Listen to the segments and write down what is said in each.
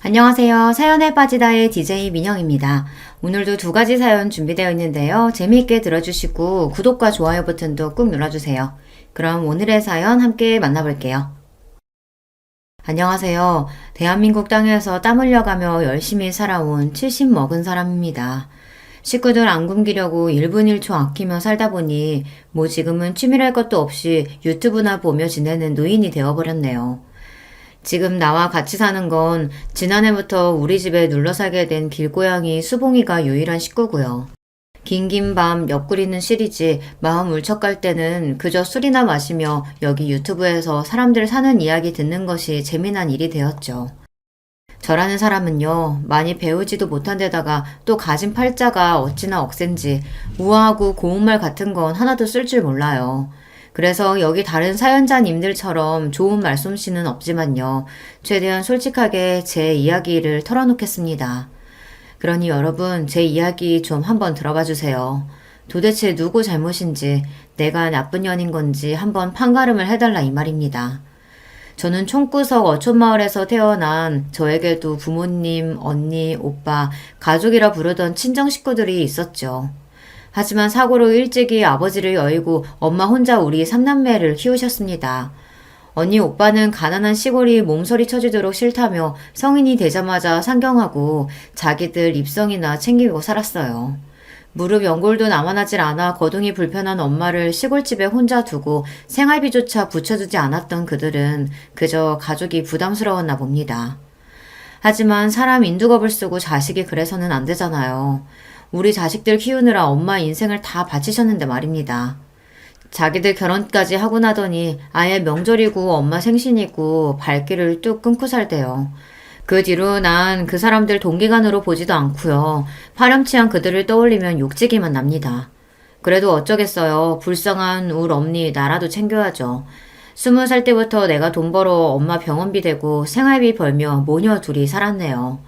안녕하세요. 사연에 빠지다의 DJ 민영입니다. 오늘도 두 가지 사연 준비되어 있는데요. 재미있게 들어주시고 구독과 좋아요 버튼도 꾹 눌러주세요. 그럼 오늘의 사연 함께 만나볼게요. 안녕하세요. 대한민국 땅에서 땀 흘려가며 열심히 살아온 70 먹은 사람입니다. 식구들 안 굶기려고 1분 1초 아끼며 살다 보니 뭐 지금은 취미랄 것도 없이 유튜브나 보며 지내는 노인이 되어버렸네요. 지금 나와 같이 사는 건 지난해부터 우리 집에 눌러 살게 된 길고양이 수봉이가 유일한 식구고요. 긴긴 밤 옆구리는 시리지 마음 울적할 때는 그저 술이나 마시며 여기 유튜브에서 사람들 사는 이야기 듣는 것이 재미난 일이 되었죠. 저라는 사람은요, 많이 배우지도 못한 데다가 또 가진 팔자가 어찌나 억센지 우아하고 고운말 같은 건 하나도 쓸 줄 몰라요. 그래서 여기 다른 사연자님들처럼 좋은 말솜씨는 없지만요. 최대한 솔직하게 제 이야기를 털어놓겠습니다. 그러니 여러분 제 이야기 좀 한번 들어봐 주세요. 도대체 누구 잘못인지 내가 나쁜 년인 건지 한번 판가름을 해달라 이 말입니다. 저는 총구석 어촌마을에서 태어난 저에게도 부모님, 언니, 오빠, 가족이라 부르던 친정 식구들이 있었죠. 하지만 사고로 일찍이 아버지를 여의고 엄마 혼자 우리 삼남매를 키우셨습니다. 언니 오빠는 가난한 시골이 몸서리 쳐지도록 싫다며 성인이 되자마자 상경하고 자기들 입성이나 챙기고 살았어요. 무릎 연골도 남아나질 않아 거동이 불편한 엄마를 시골집에 혼자 두고 생활비조차 붙여주지 않았던 그들은 그저 가족이 부담스러웠나 봅니다. 하지만 사람 인두겁을 쓰고 자식이 그래서는 안 되잖아요. 우리 자식들 키우느라 엄마 인생을 다 바치셨는데 말입니다. 자기들 결혼까지 하고 나더니 아예 명절이고 엄마 생신이고 발길을 뚝 끊고 살대요. 그 뒤로 난 그 사람들 동기간으로 보지도 않고요. 파렴치한 그들을 떠올리면 욕지기만 납니다. 그래도 어쩌겠어요. 불쌍한 울 엄니 나라도 챙겨야죠. 20살 때부터 내가 돈 벌어 엄마 병원비 대고 생활비 벌며 모녀 둘이 살았네요.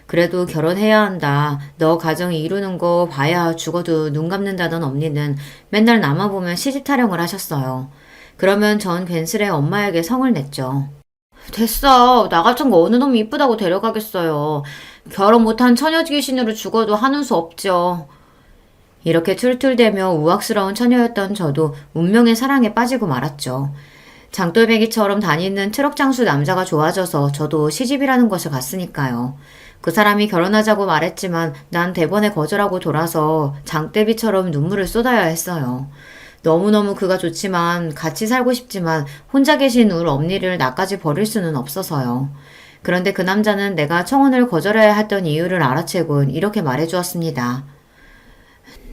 그래도 결혼해야 한다. 너 가정이 이루는 거 봐야 죽어도 눈 감는다던 엄니는 맨날 나만 보면 시집 타령을 하셨어요. 그러면 전 괜스레 엄마에게 성을 냈죠. 됐어. 나 같은 거 어느 놈이 이쁘다고 데려가겠어요. 결혼 못한 처녀 귀신으로 죽어도 하는 수 없죠. 이렇게 툴툴대며 우악스러운 처녀였던 저도 운명의 사랑에 빠지고 말았죠. 장돌배기처럼 다니는 트럭 장수 남자가 좋아져서 저도 시집이라는 것을 갔으니까요. 그 사람이 결혼하자고 말했지만 난 대번에 거절하고 돌아서 장대비처럼 눈물을 쏟아야 했어요. 너무너무 그가 좋지만 같이 살고 싶지만 혼자 계신 울 엄니를 나까지 버릴 수는 없어서요. 그런데 그 남자는 내가 청혼을 거절해야 했던 이유를 알아채곤 이렇게 말해주었습니다.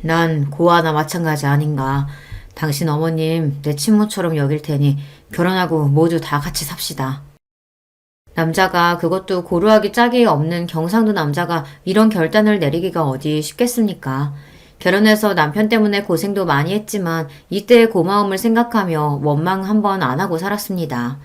난 고아나 마찬가지 아닌가. 당신 어머님 내 친모처럼 여길 테니 결혼하고 모두 다 같이 삽시다. 남자가 그것도 고루하기 짝이 없는 경상도 남자가 이런 결단을 내리기가 어디 쉽겠습니까? 결혼해서 남편 때문에 고생도 많이 했지만 이때의 고마움을 생각하며 원망 한번 안 하고 살았습니다.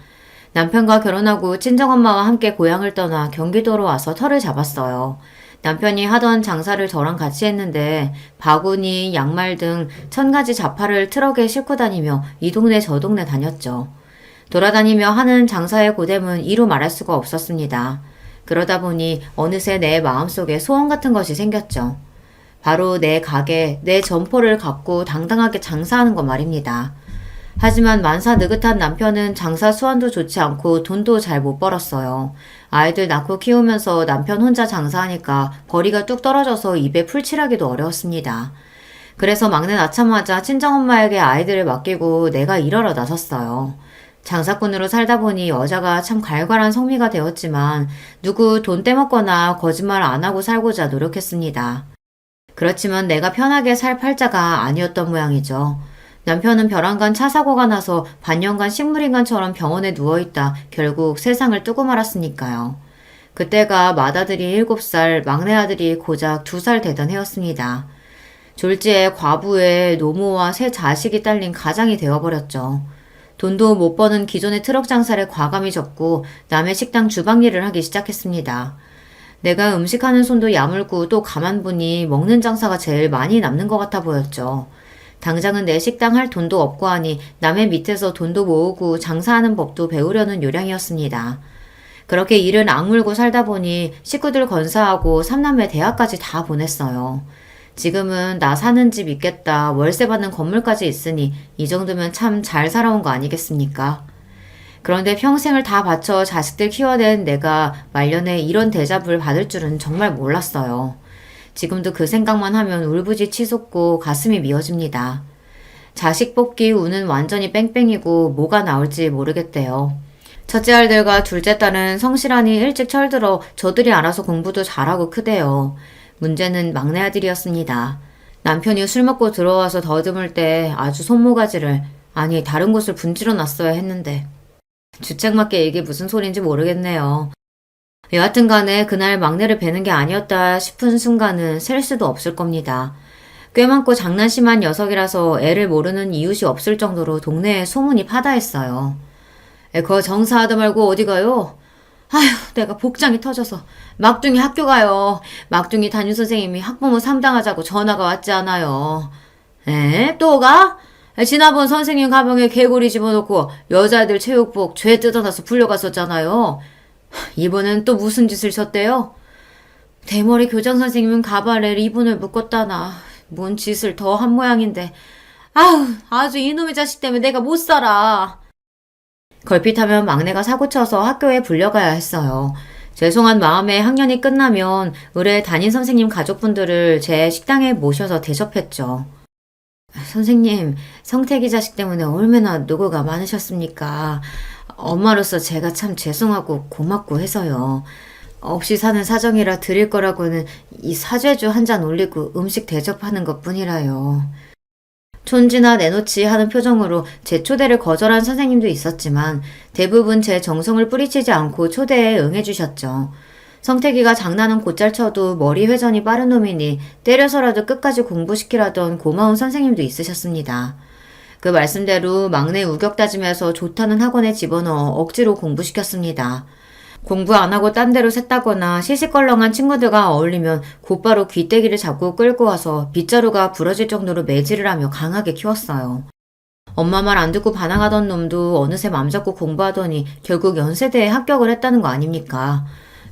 남편과 결혼하고 친정엄마와 함께 고향을 떠나 경기도로 와서 터를 잡았어요. 남편이 하던 장사를 저랑 같이 했는데 바구니, 양말 등 1000가지 잡화를 트럭에 싣고 다니며 이 동네 저 동네 다녔죠. 돌아다니며 하는 장사의 고됨은 이루 말할 수가 없었습니다. 그러다 보니 어느새 내 마음속에 소원 같은 것이 생겼죠. 바로 내 가게, 내 점포를 갖고 당당하게 장사하는 것 말입니다. 하지만 만사 느긋한 남편은 장사 수완도 좋지 않고 돈도 잘 못 벌었어요. 아이들 낳고 키우면서 남편 혼자 장사하니까 벌이가 뚝 떨어져서 입에 풀칠하기도 어려웠습니다. 그래서 막내 낳자마자 친정엄마에게 아이들을 맡기고 내가 일하러 나섰어요. 장사꾼으로 살다 보니 여자가 참 갈갈한 성미가 되었지만 누구 돈 떼먹거나 거짓말 안 하고 살고자 노력했습니다. 그렇지만 내가 편하게 살 팔자가 아니었던 모양이죠. 남편은 벼랑간 차 사고가 나서 반년간 식물인간처럼 병원에 누워있다 결국 세상을 뜨고 말았으니까요. 그때가 맏아들이 7살, 막내 아들이 고작 2살 되던 해였습니다. 졸지에 과부에 노모와 세 자식이 딸린 가장이 되어버렸죠. 돈도 못 버는 기존의 트럭 장사를 과감히 접고 남의 식당 주방 일을 하기 시작했습니다. 내가 음식하는 손도 야물고 또 가만 보니 먹는 장사가 제일 많이 남는 것 같아 보였죠. 당장은 내 식당 할 돈도 없고 하니 남의 밑에서 돈도 모으고 장사하는 법도 배우려는 요량이었습니다. 그렇게 일은 악물고 살다 보니 식구들 건사하고 삼남매 대학까지 다 보냈어요. 지금은 나 사는 집 있겠다, 월세 받는 건물까지 있으니 이 정도면 참 잘 살아온 거 아니겠습니까? 그런데 평생을 다 바쳐 자식들 키워낸 내가 말년에 이런 대접을 받을 줄은 정말 몰랐어요. 지금도 그 생각만 하면 울부짖 치솟고 가슴이 미어집니다. 자식 뽑기 운은 완전히 뺑뺑이고 뭐가 나올지 모르겠대요. 첫째 아들과 둘째 딸은 성실하니 일찍 철들어 저들이 알아서 공부도 잘하고 크대요. 문제는 막내 아들이었습니다. 남편이 술 먹고 들어와서 더듬을 때 아주 손모가지를, 아니 다른 곳을 분질러 놨어야 했는데. 주책맞게 이게 무슨 소린지 모르겠네요. 여하튼 간에 그날 막내를 뵈는 게 아니었다 싶은 순간은 셀 수도 없을 겁니다. 꽤 많고 장난심한 녀석이라서 애를 모르는 이웃이 없을 정도로 동네에 소문이 파다했어요. 거 정사하다 말고 어디 가요? 아휴, 내가 복장이 터져서 막둥이 학교 가요. 막둥이 담임선생님이 학부모 상담하자고 전화가 왔지 않아요. 에? 또 가? 지난번 선생님 가방에 개구리 집어넣고 여자애들 체육복 죄 뜯어놔서 불려갔었잖아요. 이번엔 또 무슨 짓을 졌대요? 대머리 교장선생님은 가발에 리본을 묶었다나 뭔 짓을 더 한 모양인데 아우 아주 이놈의 자식 때문에 내가 못 살아. 걸핏하면 막내가 사고쳐서 학교에 불려가야 했어요. 죄송한 마음에 학년이 끝나면 의뢰 담임선생님 가족분들을 제 식당에 모셔서 대접했죠. 선생님, 성태기 자식 때문에 얼마나 노고가 많으셨습니까? 엄마로서 제가 참 죄송하고 고맙고 해서요. 없이 사는 사정이라 드릴 거라고는 이 사죄주 한 잔 올리고 음식 대접하는 것 뿐이라요. 촌지나 내놓지 하는 표정으로 제 초대를 거절한 선생님도 있었지만 대부분 제 정성을 뿌리치지 않고 초대에 응해주셨죠. 성태기가 장난은 곧잘 쳐도 머리 회전이 빠른 놈이니 때려서라도 끝까지 공부시키라던 고마운 선생님도 있으셨습니다. 그 말씀대로 막내 우격 다짐해서 좋다는 학원에 집어넣어 억지로 공부시켰습니다. 공부 안 하고 딴 데로 샜다거나 시시껄렁한 친구들과 어울리면 곧바로 귀때기를 잡고 끌고 와서 빗자루가 부러질 정도로 매질을 하며 강하게 키웠어요. 엄마 말 안 듣고 반항하던 놈도 어느새 맘 잡고 공부하더니 결국 연세대에 합격을 했다는 거 아닙니까?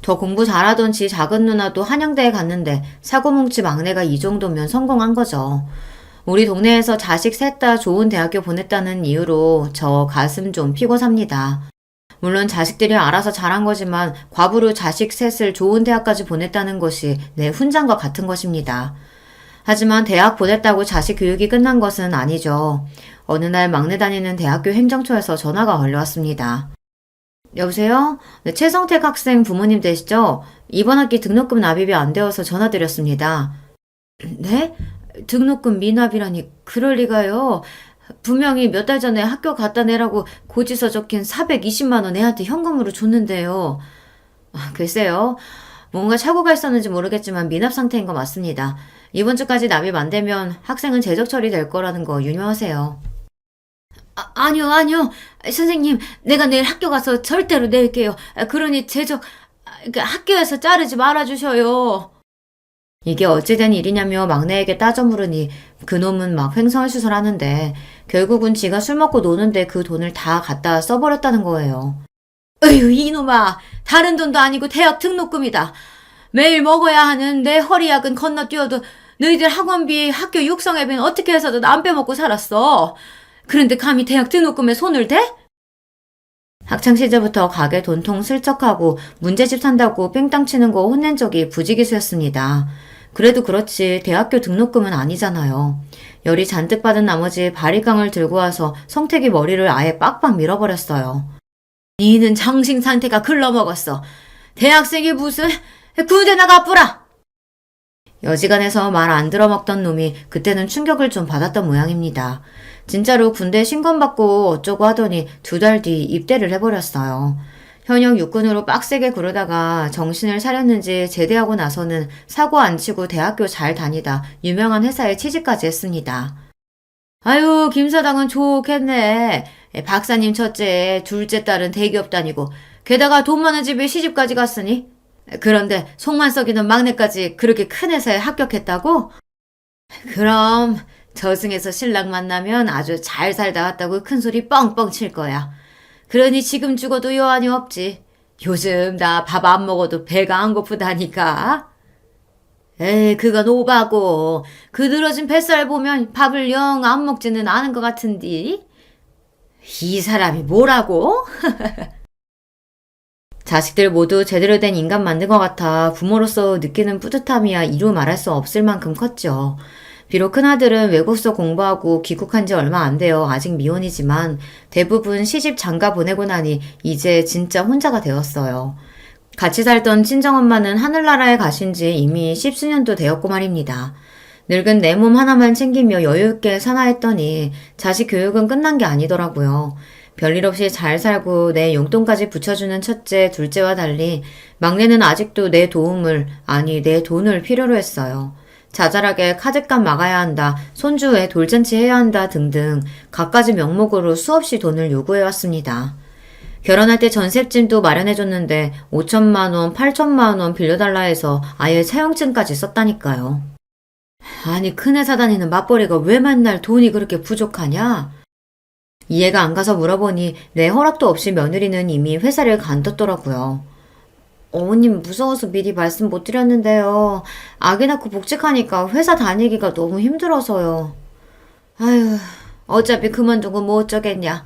더 공부 잘하던 지 작은 누나도 한양대에 갔는데 사고뭉치 막내가 이 정도면 성공한 거죠. 우리 동네에서 자식 셋 다 좋은 대학교 보냈다는 이유로 저 가슴 좀 피고 삽니다. 물론 자식들이 알아서 잘한 거지만 과부로 자식 셋을 좋은 대학까지 보냈다는 것이 내 훈장과 같은 것입니다. 하지만 대학 보냈다고 자식 교육이 끝난 것은 아니죠. 어느 날 막내 다니는 대학교 행정처에서 전화가 걸려왔습니다. 여보세요? 네, 최성택 학생 부모님 되시죠? 이번 학기 등록금 납입이 안 되어서 전화드렸습니다. 네? 등록금 미납이라니 그럴 리가요. 분명히 몇 달 전에 학교 갖다 내라고 고지서 적힌 420만 원 애한테 현금으로 줬는데요. 글쎄요. 뭔가 착오가 있었는지 모르겠지만 미납 상태인 거 맞습니다. 이번 주까지 납입 안 되면 학생은 재적 처리될 거라는 거 유념하세요. 아니요. 선생님, 내가 내일 학교 가서 절대로 낼게요. 그러니 학교에서 자르지 말아주셔요. 이게 어찌된 일이냐며 막내에게 따져 물으니 그놈은 막 횡설수설 하는데 결국은 지가 술 먹고 노는데 그 돈을 다 갖다 써버렸다는 거예요. 어휴, 이놈아. 다른 돈도 아니고 대학 등록금이다. 매일 먹어야 하는 내 허리약은 건너뛰어도 너희들 학원비, 학교 육성회비는 어떻게 해서든 안 빼먹고 살았어. 그런데 감히 대학 등록금에 손을 대? 학창시절부터 가게 돈통 슬쩍하고 문제집 산다고 뺑땅 치는 거 혼낸 적이 부지기수였습니다. 그래도 그렇지 대학교 등록금은 아니잖아요. 열이 잔뜩 받은 나머지 바리깡을 들고 와서 성택이 머리를 아예 빡빡 밀어버렸어요. 니는 정신 상태가 글러먹었어. 대학생이 무슨 군대 나가 뿌라. 여지간해서 말 안 들어먹던 놈이 그때는 충격을 좀 받았던 모양입니다. 진짜로 군대 신검받고 어쩌고 하더니 2달 뒤 입대를 해버렸어요. 현역 육군으로 빡세게 구르다가 정신을 차렸는지 제대하고 나서는 사고 안 치고 대학교 잘 다니다 유명한 회사에 취직까지 했습니다. 아유, 김사장은 좋겠네. 박사님 첫째, 둘째 딸은 대기업 다니고 게다가 돈 많은 집에 시집까지 갔으니. 그런데 속만 썩이는 막내까지 그렇게 큰 회사에 합격했다고? 그럼 저승에서 신랑 만나면 아주 잘 살다 왔다고 큰 소리 뻥뻥 칠 거야. 그러니 지금 죽어도 여한이 없지. 요즘 나 밥 안 먹어도 배가 안 고프다니까. 에이, 그건 오바고. 그 늘어진 뱃살 보면 밥을 영 안 먹지는 않은 것 같은디. 이 사람이 뭐라고? 자식들 모두 제대로 된 인간 만든 것 같아 부모로서 느끼는 뿌듯함이야 이루 말할 수 없을 만큼 컸죠. 비록 큰아들은 외국서 공부하고 귀국한 지 얼마 안 되어 아직 미혼이지만 대부분 시집 장가 보내고 나니 이제 진짜 혼자가 되었어요. 같이 살던 친정엄마는 하늘나라에 가신 지 이미 십수년도 되었고 말입니다. 늙은 내 몸 하나만 챙기며 여유있게 사나 했더니 자식 교육은 끝난 게 아니더라고요. 별일 없이 잘 살고 내 용돈까지 붙여주는 첫째, 둘째와 달리 막내는 아직도 내 도움을, 아니 내 돈을 필요로 했어요. 자잘하게 카드값 막아야 한다, 손주에 돌잔치 해야 한다 등등 갖가지 명목으로 수없이 돈을 요구해왔습니다. 결혼할 때 전셋집도 마련해줬는데 5천만 원, 8천만 원 빌려달라 해서 아예 차용증까지 썼다니까요. 아니 큰 회사 다니는 맞벌이가 왜 맨날 돈이 그렇게 부족하냐? 이해가 안 가서 물어보니 내 허락도 없이 며느리는 이미 회사를 간뒀더라고요. 어머님 무서워서 미리 말씀 못 드렸는데요. 아기 낳고 복직하니까 회사 다니기가 너무 힘들어서요. 아휴, 어차피 그만두고 뭐 어쩌겠냐.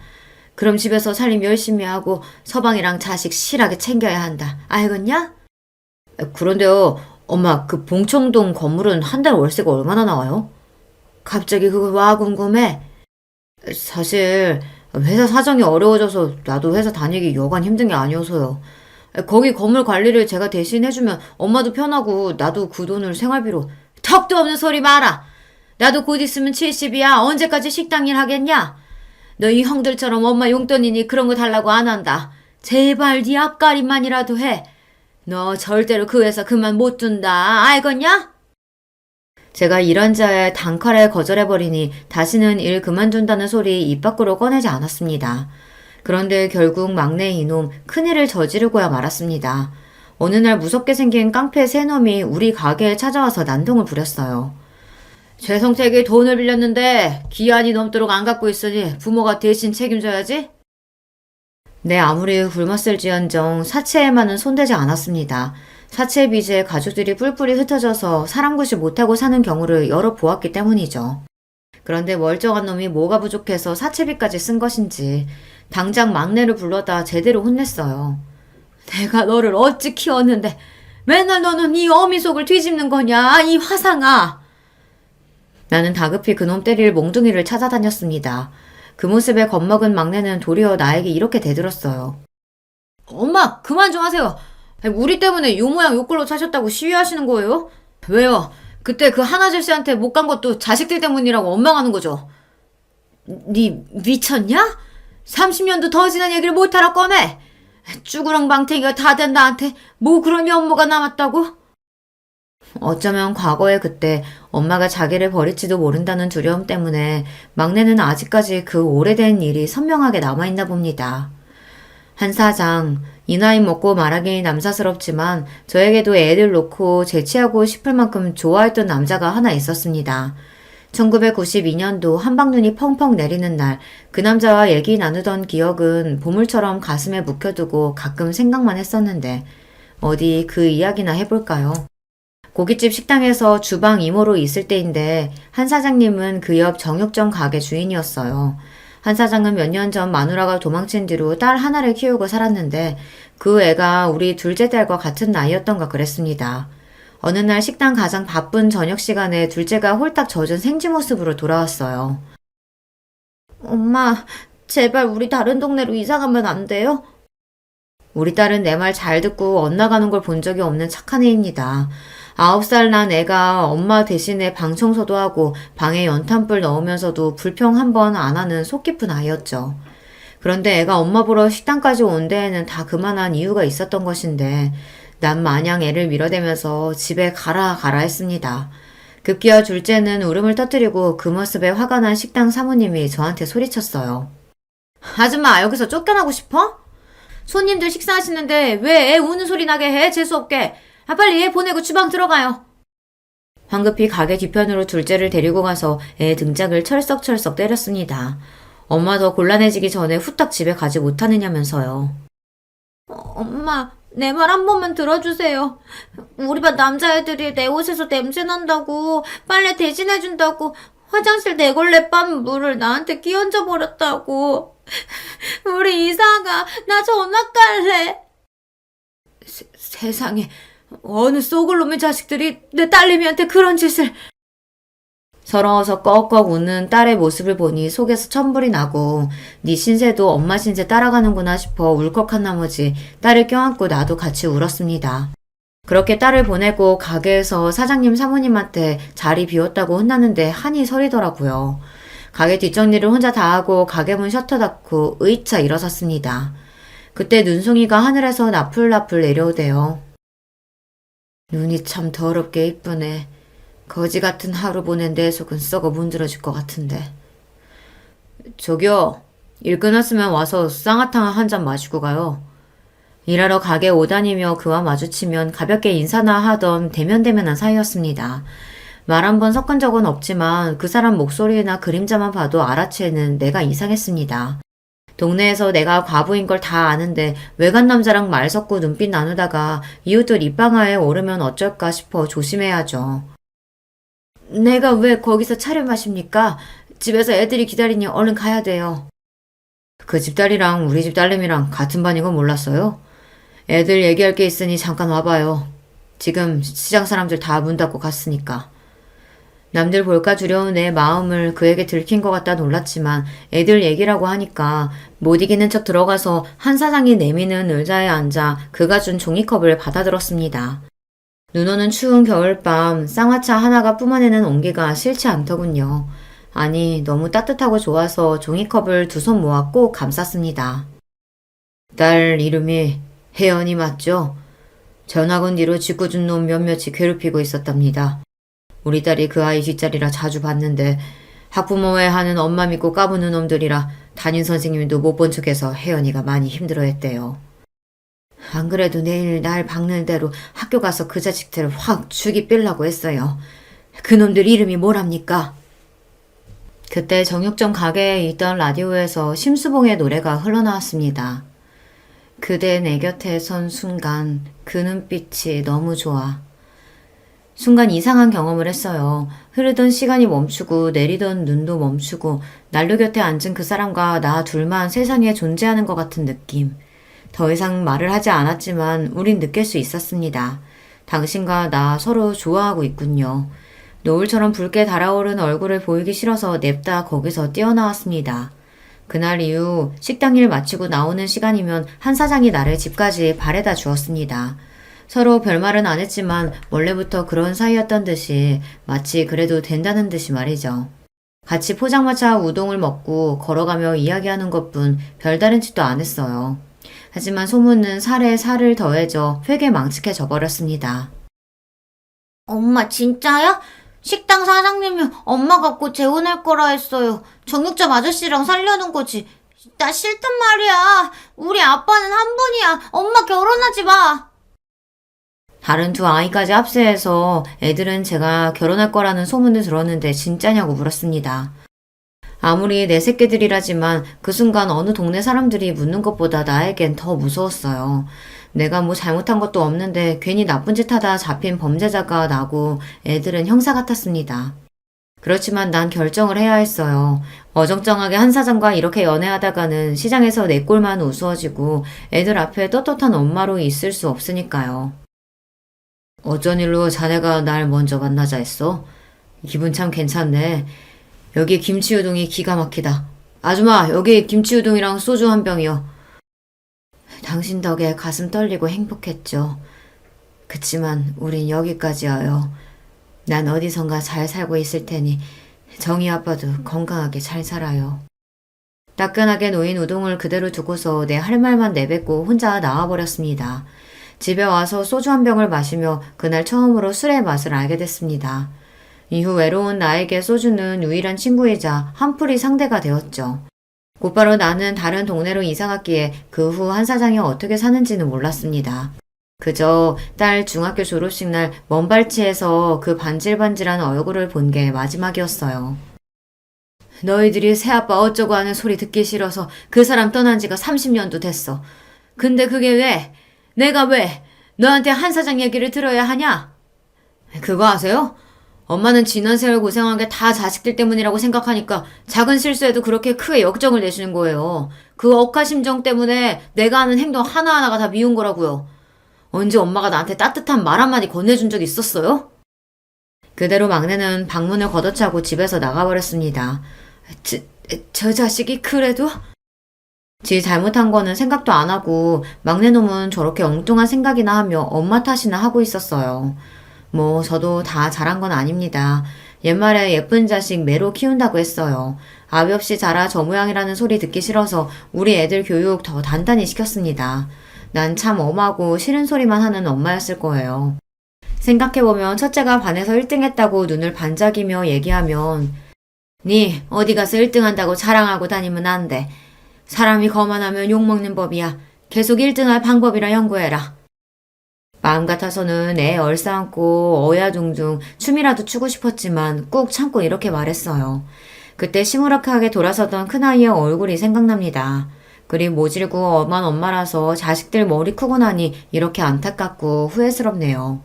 그럼 집에서 살림 열심히 하고 서방이랑 자식 실하게 챙겨야 한다. 알겠냐? 그런데요, 엄마 그 봉청동 건물은 한 달 월세가 얼마나 나와요? 갑자기 그거 와 궁금해? 사실 회사 사정이 어려워져서 나도 회사 다니기 여간 힘든 게 아니어서요. 거기 건물 관리를 제가 대신 해주면 엄마도 편하고 나도 그 돈을 생활비로. 턱도 없는 소리 마라. 나도 곧 있으면 70이야. 언제까지 식당 일 하겠냐? 너희 형들처럼 엄마 용돈이니 그런 거 달라고 안 한다. 제발 네 앞가림만이라도 해. 너 절대로 그 회사 그만 못 둔다. 알겠냐? 제가 이런저런 단칼에 거절해버리니 다시는 일 그만둔다는 소리 입 밖으로 꺼내지 않았습니다. 그런데 결국 막내 이놈 큰일을 저지르고야 말았습니다. 어느 날 무섭게 생긴 깡패 세 놈이 우리 가게에 찾아와서 난동을 부렸어요. 최성택이 돈을 빌렸는데 기한이 넘도록 안 갚고 있으니 부모가 대신 책임져야지. 네, 아무리 굶었을지언정 사채에만은 손대지 않았습니다. 사채 빚에 가족들이 뿔뿔이 흩어져서 사람 구실 못하고 사는 경우를 여러 보았기 때문이죠. 그런데 멀쩡한 놈이 뭐가 부족해서 사채비까지 쓴 것인지 당장 막내를 불러다 제대로 혼냈어요. 내가 너를 어찌 키웠는데 맨날 너는 이 어미 속을 뒤집는 거냐, 이 화상아. 나는 다급히 그놈 때릴 몽둥이를 찾아다녔습니다. 그 모습에 겁먹은 막내는 도리어 나에게 이렇게 대들었어요. 엄마 그만 좀 하세요. 우리 때문에 요 모양 요 꼴로 사셨다고 시위하시는 거예요? 왜요? 그때 그 한 아저씨한테 못 간 것도 자식들 때문이라고 원망하는 거죠. 니 미쳤냐? 30년도 더 지난 얘기를 못하라 꺼내. 쭈구렁 방태기가 다 된 나한테 뭐 그런 연모가 남았다고? 어쩌면 과거에 그때 엄마가 자기를 버릴지도 모른다는 두려움 때문에 막내는 아직까지 그 오래된 일이 선명하게 남아있나 봅니다. 한 사장, 이 나이 먹고 말하기 남사스럽지만 저에게도 애를 놓고 재치하고 싶을 만큼 좋아했던 남자가 하나 있었습니다. 1992년도 한방눈이 펑펑 내리는 날 그 남자와 얘기 나누던 기억은 보물처럼 가슴에 묵혀두고 가끔 생각만 했었는데 어디 그 이야기나 해볼까요? 고깃집 식당에서 주방 이모로 있을 때인데 한 사장님은 그 옆 정육점 가게 주인이었어요. 한 사장은 몇 년 전 마누라가 도망친 뒤로 딸 하나를 키우고 살았는데 그 애가 우리 둘째 딸과 같은 나이였던가 그랬습니다. 어느 날 식당 가장 바쁜 저녁 시간에 둘째가 홀딱 젖은 생쥐 모습으로 돌아왔어요. 엄마, 제발 우리 다른 동네로 이사 가면 안 돼요? 우리 딸은 내 말 잘 듣고 엇나가는 걸 본 적이 없는 착한 애입니다. 9살 난 애가 엄마 대신에 방 청소도 하고 방에 연탄불 넣으면서도 불평 한 번 안 하는 속 깊은 아이였죠. 그런데 애가 엄마 보러 식당까지 온 데에는 다 그만한 이유가 있었던 것인데 난 마냥 애를 밀어대면서 집에 가라 했습니다. 급기야 둘째는 울음을 터뜨리고 그 모습에 화가 난 식당 사모님이 저한테 소리쳤어요. 아줌마 여기서 쫓겨나고 싶어? 손님들 식사하시는데 왜 애 우는 소리 나게 해? 재수없게. 빨리 애 보내고 주방 들어가요. 황급히 가게 뒤편으로 둘째를 데리고 가서 애 등짝을 철썩철썩 때렸습니다. 엄마 더 곤란해지기 전에 후딱 집에 가지 못하느냐면서요. 엄마, 내 말 한 번만 들어주세요. 우리 반 남자애들이 내 옷에서 냄새 난다고, 빨래 대신해준다고, 화장실 내걸레 빤 물을 나한테 끼얹어 버렸다고. 우리 이사가 나 전학 갈래. 세상에, 어느 쏘글 놈의 자식들이 내 딸내미한테 그런 짓을. 서러워서 꺽꺽 우는 딸의 모습을 보니 속에서 천불이 나고 네 신세도 엄마 신세 따라가는구나 싶어 울컥한 나머지 딸을 껴안고 나도 같이 울었습니다. 그렇게 딸을 보내고 가게에서 사장님 사모님한테 자리 비웠다고 혼났는데 한이 서리더라고요. 가게 뒷정리를 혼자 다 하고 가게 문 셔터 닫고 의차 일어섰습니다. 그때 눈송이가 하늘에서 나풀나풀 내려오대요. 눈이 참 더럽게 이쁘네. 거지 같은 하루 보낸 내 속은 썩어 문드러질 것 같은데. 저기요. 일 끝났으면 와서 쌍화탕 한 잔 마시고 가요. 일하러 가게 오다니며 그와 마주치면 가볍게 인사나 하던 대면대면한 사이였습니다. 말 한 번 섞은 적은 없지만 그 사람 목소리나 그림자만 봐도 알아채는 내가 이상했습니다. 동네에서 내가 과부인 걸 다 아는데 외간 남자랑 말 섞고 눈빛 나누다가 이웃들 입방아에 오르면 어쩔까 싶어 조심해야죠. 내가 왜 거기서 차를 마십니까? 집에서 애들이 기다리니 얼른 가야 돼요. 그 집딸이랑 우리 집 딸내미랑 같은 반인 건 몰랐어요? 애들 얘기할 게 있으니 잠깐 와봐요. 지금 시장 사람들 다 문 닫고 갔으니까. 남들 볼까 두려운 내 마음을 그에게 들킨 것 같다 놀랐지만 애들 얘기라고 하니까 못 이기는 척 들어가서 한 사장이 내미는 의자에 앉아 그가 준 종이컵을 받아들었습니다. 눈 오는 추운 겨울밤 쌍화차 하나가 뿜어내는 온기가 싫지 않더군요. 아니 너무 따뜻하고 좋아서 종이컵을 두 손 모아 꼭 감쌌습니다. 딸 이름이 혜연이 맞죠? 전학 온 뒤로 짓궂은 놈 몇몇이 괴롭히고 있었답니다. 우리 딸이 그 아이 뒷자리라 자주 봤는데 학부모회 하는 엄마 믿고 까부는 놈들이라 담임 선생님도 못 본 척해서 혜연이가 많이 힘들어했대요. 안 그래도 내일 날 박는 대로 학교 가서 그 자식들을 확 죽이 삘라고 했어요. 그놈들 이름이 뭐랍니까? 그때 정육점 가게에 있던 라디오에서 심수봉의 노래가 흘러나왔습니다. 그대 내 곁에 선 순간 그 눈빛이 너무 좋아. 순간 이상한 경험을 했어요. 흐르던 시간이 멈추고 내리던 눈도 멈추고 난로 곁에 앉은 그 사람과 나 둘만 세상에 존재하는 것 같은 느낌. 더 이상 말을 하지 않았지만 우린 느낄 수 있었습니다. 당신과 나 서로 좋아하고 있군요. 노을처럼 붉게 달아오른 얼굴을 보이기 싫어서 냅다 거기서 뛰어나왔습니다. 그날 이후 식당 일 마치고 나오는 시간이면 한 사장이 나를 집까지 바래다 주었습니다. 서로 별말은 안 했지만 원래부터 그런 사이였던 듯이 마치 그래도 된다는 듯이 말이죠. 같이 포장마차 우동을 먹고 걸어가며 이야기하는 것뿐 별다른 짓도 안 했어요. 하지만 소문은 살에 살을 더해져 회개망측해져 버렸습니다. 엄마 진짜야? 식당 사장님이 엄마 갖고 재혼할 거라 했어요. 정육점 아저씨랑 살려는 거지. 나 싫단 말이야. 우리 아빠는 한 분이야. 엄마 결혼하지 마. 다른 두 아이까지 합세해서 애들은 제가 결혼할 거라는 소문을 들었는데 진짜냐고 물었습니다. 아무리 내 새끼들이라지만 그 순간 어느 동네 사람들이 묻는 것보다 나에겐 더 무서웠어요. 내가 뭐 잘못한 것도 없는데 괜히 나쁜 짓 하다 잡힌 범죄자가 나고 애들은 형사 같았습니다. 그렇지만 난 결정을 해야 했어요. 어정쩡하게 한 사장과 이렇게 연애하다가는 시장에서 내 꼴만 우스워지고 애들 앞에 떳떳한 엄마로 있을 수 없으니까요. 어쩐 일로 자네가 날 먼저 만나자 했어? 기분 참 괜찮네. 여기 김치우동이 기가 막히다. 아줌마, 여기 김치우동이랑 소주 한 병이요. 당신 덕에 가슴 떨리고 행복했죠. 그치만 우린 여기까지여요. 난 어디선가 잘 살고 있을 테니 정희 아빠도 건강하게 잘 살아요. 따끈하게 놓인 우동을 그대로 두고서 내 할 말만 내뱉고 혼자 나와버렸습니다. 집에 와서 소주 한 병을 마시며 그날 처음으로 술의 맛을 알게 됐습니다. 이후 외로운 나에게 소주는 유일한 친구이자 한풀이 상대가 되었죠. 곧바로 나는 다른 동네로 이사 갔기에 그 후 한 사장이 어떻게 사는지는 몰랐습니다. 그저 딸 중학교 졸업식 날 먼발치에서 그 반질반질한 얼굴을 본 게 마지막이었어요. 너희들이 새아빠 어쩌고 하는 소리 듣기 싫어서 그 사람 떠난 지가 30년도 됐어. 근데 그게 왜? 내가 왜 너한테 한 사장 얘기를 들어야 하냐? 그거 아세요? 엄마는 지난 세월 고생한 게 다 자식들 때문이라고 생각하니까 작은 실수에도 그렇게 크게 역정을 내시는 거예요. 그 억하심정 때문에 내가 하는 행동 하나하나가 다 미운 거라고요. 언제 엄마가 나한테 따뜻한 말 한마디 건네준 적 있었어요? 그대로 막내는 방문을 걷어차고 집에서 나가버렸습니다. 저 자식이 그래도? 지 잘못한 거는 생각도 안 하고 막내놈은 저렇게 엉뚱한 생각이나 하며 엄마 탓이나 하고 있었어요. 뭐 저도 다 잘한 건 아닙니다. 옛말에 예쁜 자식 매로 키운다고 했어요. 아비 없이 자라 저 모양이라는 소리 듣기 싫어서 우리 애들 교육 더 단단히 시켰습니다. 난 참 엄하고 싫은 소리만 하는 엄마였을 거예요. 생각해보면 첫째가 반에서 1등 했다고 눈을 반짝이며 얘기하면 니 어디 가서 1등 한다고 자랑하고 다니면 안 돼. 사람이 거만하면 욕먹는 법이야. 계속 1등할 방법이라 연구해라. 마음 같아서는 애 얼싸안고 어야둥둥 춤이라도 추고 싶었지만 꾹 참고 이렇게 말했어요. 그때 시무룩하게 돌아서던 큰아이의 얼굴이 생각납니다. 그리 모질고 엄한 엄마라서 자식들 머리 크고 나니 이렇게 안타깝고 후회스럽네요.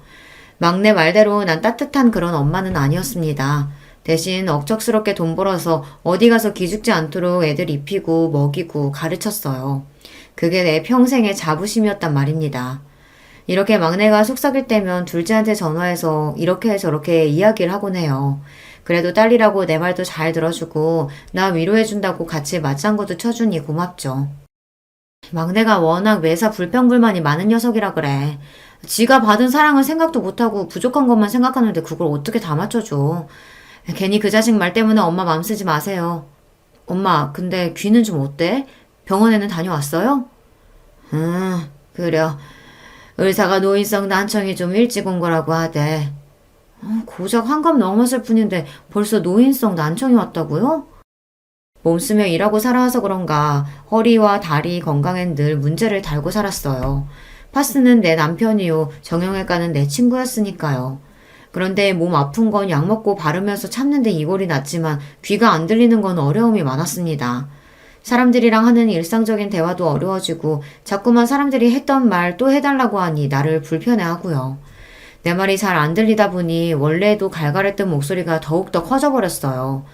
막내 말대로 난 따뜻한 그런 엄마는 아니었습니다. 대신 억척스럽게 돈 벌어서 어디 가서 기죽지 않도록 애들 입히고 먹이고 가르쳤어요. 그게 내 평생의 자부심이었단 말입니다. 이렇게 막내가 속삭일 때면 둘째한테 전화해서 이렇게 저렇게 이야기를 하곤 해요. 그래도 딸이라고 내 말도 잘 들어주고 나 위로해준다고 같이 맞장구도 쳐주니 고맙죠. 막내가 워낙 매사 불평불만이 많은 녀석이라 그래. 지가 받은 사랑은 생각도 못하고 부족한 것만 생각하는데 그걸 어떻게 다 맞춰줘. 괜히 그 자식 말 때문에 엄마 맘 쓰지 마세요. 엄마, 근데 귀는 좀 어때? 병원에는 다녀왔어요? 그래. 의사가 노인성 난청이 좀 일찍 온 거라고 하대. 고작 환갑 넘었을 뿐인데 벌써 노인성 난청이 왔다고요? 몸쓰며 일하고 살아와서 그런가 허리와 다리 건강엔 늘 문제를 달고 살았어요. 파스는 내 남편이요. 정형외과는 내 친구였으니까요. 그런데 몸 아픈 건 약 먹고 바르면서 참는데 이골이 났지만 귀가 안 들리는 건 어려움이 많았습니다. 사람들이랑 하는 일상적인 대화도 어려워지고 자꾸만 사람들이 했던 말 또 해달라고 하니 나를 불편해하고요. 내 말이 잘 안 들리다 보니 원래도 갈갈했던 목소리가 더욱더 커져버렸어요.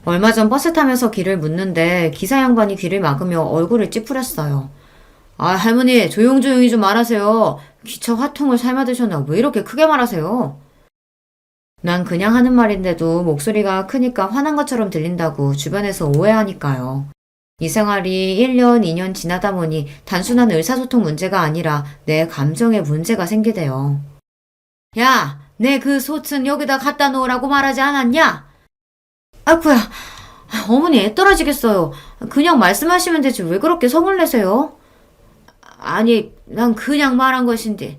얼마 전 버스 타면서 귀를 묻는데 기사 양반이 귀를 막으며 얼굴을 찌푸렸어요. 할머니 조용조용히 좀 말하세요. 귀처 화통을 삶아드셨나 왜 이렇게 크게 말하세요? 난 그냥 하는 말인데도 목소리가 크니까 화난 것처럼 들린다고 주변에서 오해하니까요. 이 생활이 1년, 2년 지나다 보니 단순한 의사소통 문제가 아니라 내 감정에 문제가 생기대요. 야, 내 그 소튼 여기다 갖다 놓으라고 말하지 않았냐? 아이쿠야, 어머니 애 떨어지겠어요. 그냥 말씀하시면 되지 왜 그렇게 성을 내세요? 아니, 난 그냥 말한 것인데.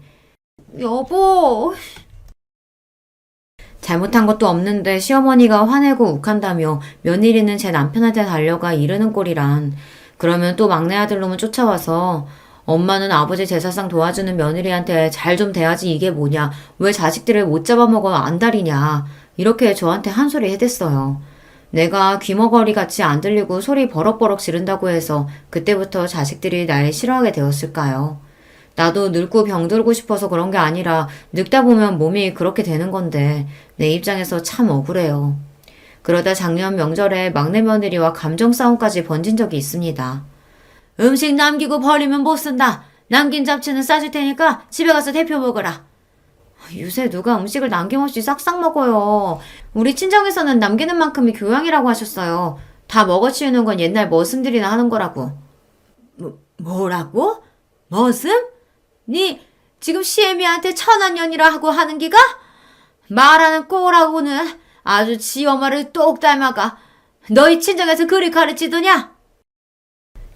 여보. 잘못한 것도 없는데 시어머니가 화내고 욱한다며 며느리는 제 남편한테 달려가 이르는 꼴이란. 그러면 또 막내 아들놈은 쫓아와서 엄마는 아버지 제사상 도와주는 며느리한테 잘 좀 대하지 이게 뭐냐. 왜 자식들을 못 잡아먹어 안달이냐. 이렇게 저한테 한 소리 해댔어요. 내가 귀머거리 같이 안 들리고 소리 버럭버럭 지른다고 해서 그때부터 자식들이 날 싫어하게 되었을까요? 나도 늙고 병들고 싶어서 그런 게 아니라 늙다 보면 몸이 그렇게 되는 건데 내 입장에서 참 억울해요. 그러다 작년 명절에 막내 며느리와 감정 싸움까지 번진 적이 있습니다. 음식 남기고 버리면 못 쓴다. 남긴 잡채는 싸줄 테니까 집에 가서 데펴 먹어라. 요새 누가 음식을 남김없이 싹싹 먹어요. 우리 친정에서는 남기는 만큼이 교양이라고 하셨어요. 다 먹어치우는 건 옛날 머슴들이나 하는 거라고. 뭐라고? 머슴? 니 지금 시애미한테 천한년이라 하고 하는 기가? 말하는 꼬라고는 아주 지 엄마를 똑 닮아가. 너희 친정에서 그리 가르치더냐?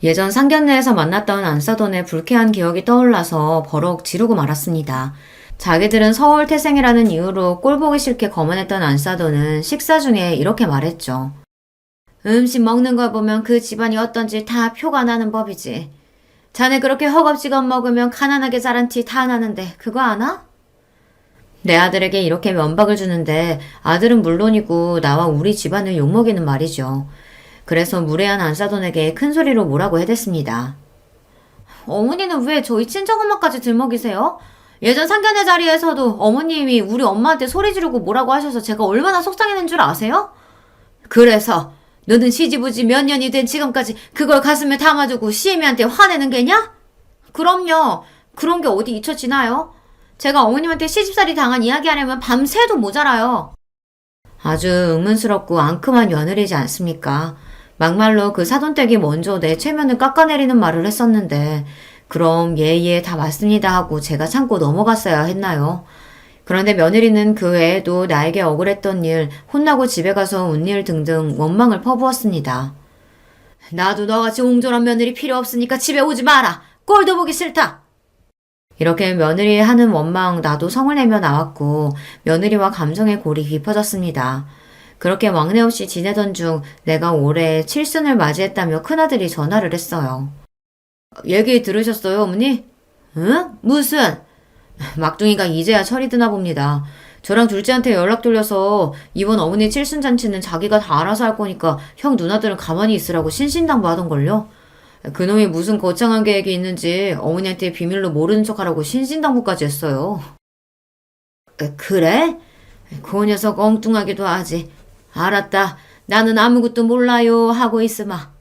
예전 상견례에서 만났던 안사돈의 불쾌한 기억이 떠올라서 버럭 지르고 말았습니다. 자기들은 서울 태생이라는 이유로 꼴보기 싫게 거만했던 안사돈은 식사 중에 이렇게 말했죠. 음식 먹는 걸 보면 그 집안이 어떤지 다 표가 나는 법이지. 자네 그렇게 허겁지겁 먹으면 가난하게 자란 티 다 나는데 그거 아나? 내 아들에게 이렇게 면박을 주는데 아들은 물론이고 나와 우리 집안을 욕먹이는 말이죠. 그래서 무례한 안사돈에게 큰 소리로 뭐라고 해댔습니다. 어머니는 왜 저희 친정엄마까지 들먹이세요? 예전 상견례 자리에서도 어머님이 우리 엄마한테 소리 지르고 뭐라고 하셔서 제가 얼마나 속상했는 줄 아세요? 그래서 너는 시집오지 몇 년이 된 지금까지 그걸 가슴에 담아두고 시애미한테 화내는 게냐? 그럼요. 그런 게 어디 잊혀지나요? 제가 어머님한테 시집살이 당한 이야기 하려면 밤새도 모자라요. 아주 의문스럽고 앙큼한 며느리지 않습니까? 막말로 그 사돈댁이 먼저 내 체면을 깎아내리는 말을 했었는데 그럼 예예 다 맞습니다 하고 제가 참고 넘어갔어야 했나요? 그런데 며느리는 그 외에도 나에게 억울했던 일, 혼나고 집에 가서 운 일 등등 원망을 퍼부었습니다. 나도 너같이 옹졸한 며느리 필요 없으니까 집에 오지 마라. 꼴도 보기 싫다. 이렇게 며느리 하는 원망 나도 성을 내며 나왔고 며느리와 감정의 골이 깊어졌습니다. 그렇게 왕래 없이 지내던 중 내가 올해 칠순을 맞이했다며 큰아들이 전화를 했어요. 얘기 들으셨어요, 어머니? 응? 무슨? 막둥이가 이제야 철이 드나 봅니다. 저랑 둘째한테 연락 돌려서 이번 어머니 칠순잔치는 자기가 다 알아서 할 거니까 형 누나들은 가만히 있으라고 신신당부하던걸요? 그놈이 무슨 거창한 계획이 있는지 어머니한테 비밀로 모르는 척하라고 신신당부까지 했어요. 그래? 그 녀석 엉뚱하기도 하지. 알았다. 나는 아무것도 몰라요 하고 있으마.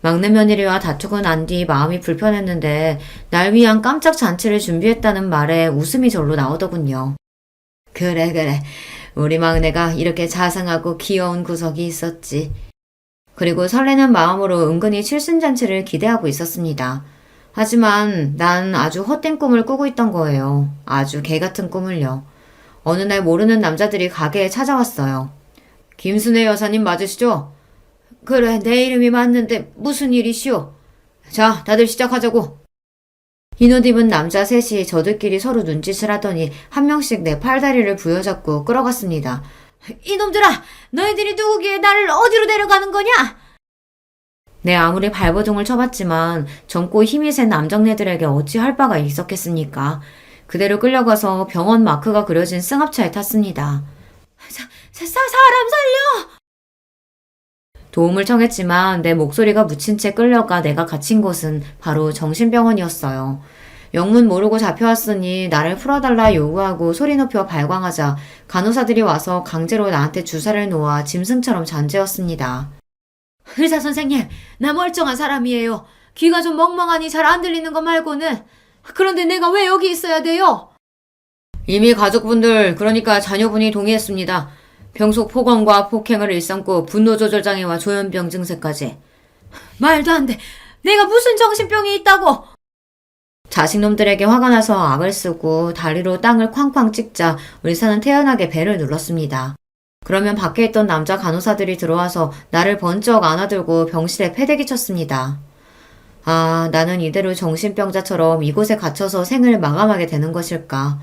막내 며느리와 다투고 난 뒤 마음이 불편했는데 날 위한 깜짝 잔치를 준비했다는 말에 웃음이 절로 나오더군요. 그래. 우리 막내가 이렇게 자상하고 귀여운 구석이 있었지. 그리고 설레는 마음으로 은근히 칠순잔치를 기대하고 있었습니다. 하지만 난 아주 헛된 꿈을 꾸고 있던 거예요. 아주 개같은 꿈을요. 어느 날 모르는 남자들이 가게에 찾아왔어요. 김순애 여사님 맞으시죠? 그래, 내 이름이 맞는데 무슨 일이시오? 자, 다들 시작하자고. 흰옷 입은 남자 셋이 저들끼리 서로 눈짓을 하더니 한 명씩 내 팔다리를 부여잡고 끌어갔습니다. 이놈들아! 너희들이 누구기에 나를 어디로 데려가는 거냐? 내 아무리 발버둥을 쳐봤지만 젊고 힘이 센 남정네들에게 어찌 할 바가 있었겠습니까? 그대로 끌려가서 병원 마크가 그려진 승합차에 탔습니다. 사람 살려! 도움을 청했지만 내 목소리가 묻힌 채 끌려가 내가 갇힌 곳은 바로 정신병원이었어요. 영문 모르고 잡혀왔으니 나를 풀어달라 요구하고 소리 높여 발광하자 간호사들이 와서 강제로 나한테 주사를 놓아 짐승처럼 잔재웠습니다. 의사 선생님, 나 멀쩡한 사람이에요. 귀가 좀 멍멍하니 잘 안 들리는 거 말고는. 그런데 내가 왜 여기 있어야 돼요? 이미 가족분들, 그러니까 자녀분이 동의했습니다. 병속 폭언과 폭행을 일삼고 분노조절장애와 조현병 증세까지. 말도 안 돼. 내가 무슨 정신병이 있다고. 자식놈들에게 화가 나서 악을 쓰고 다리로 땅을 쾅쾅 찍자 의사는 태연하게 배를 눌렀습니다. 그러면 밖에 있던 남자 간호사들이 들어와서 나를 번쩍 안아들고 병실에 패대기 쳤습니다. 아, 나는 이대로 정신병자처럼 이곳에 갇혀서 생을 마감하게 되는 것일까.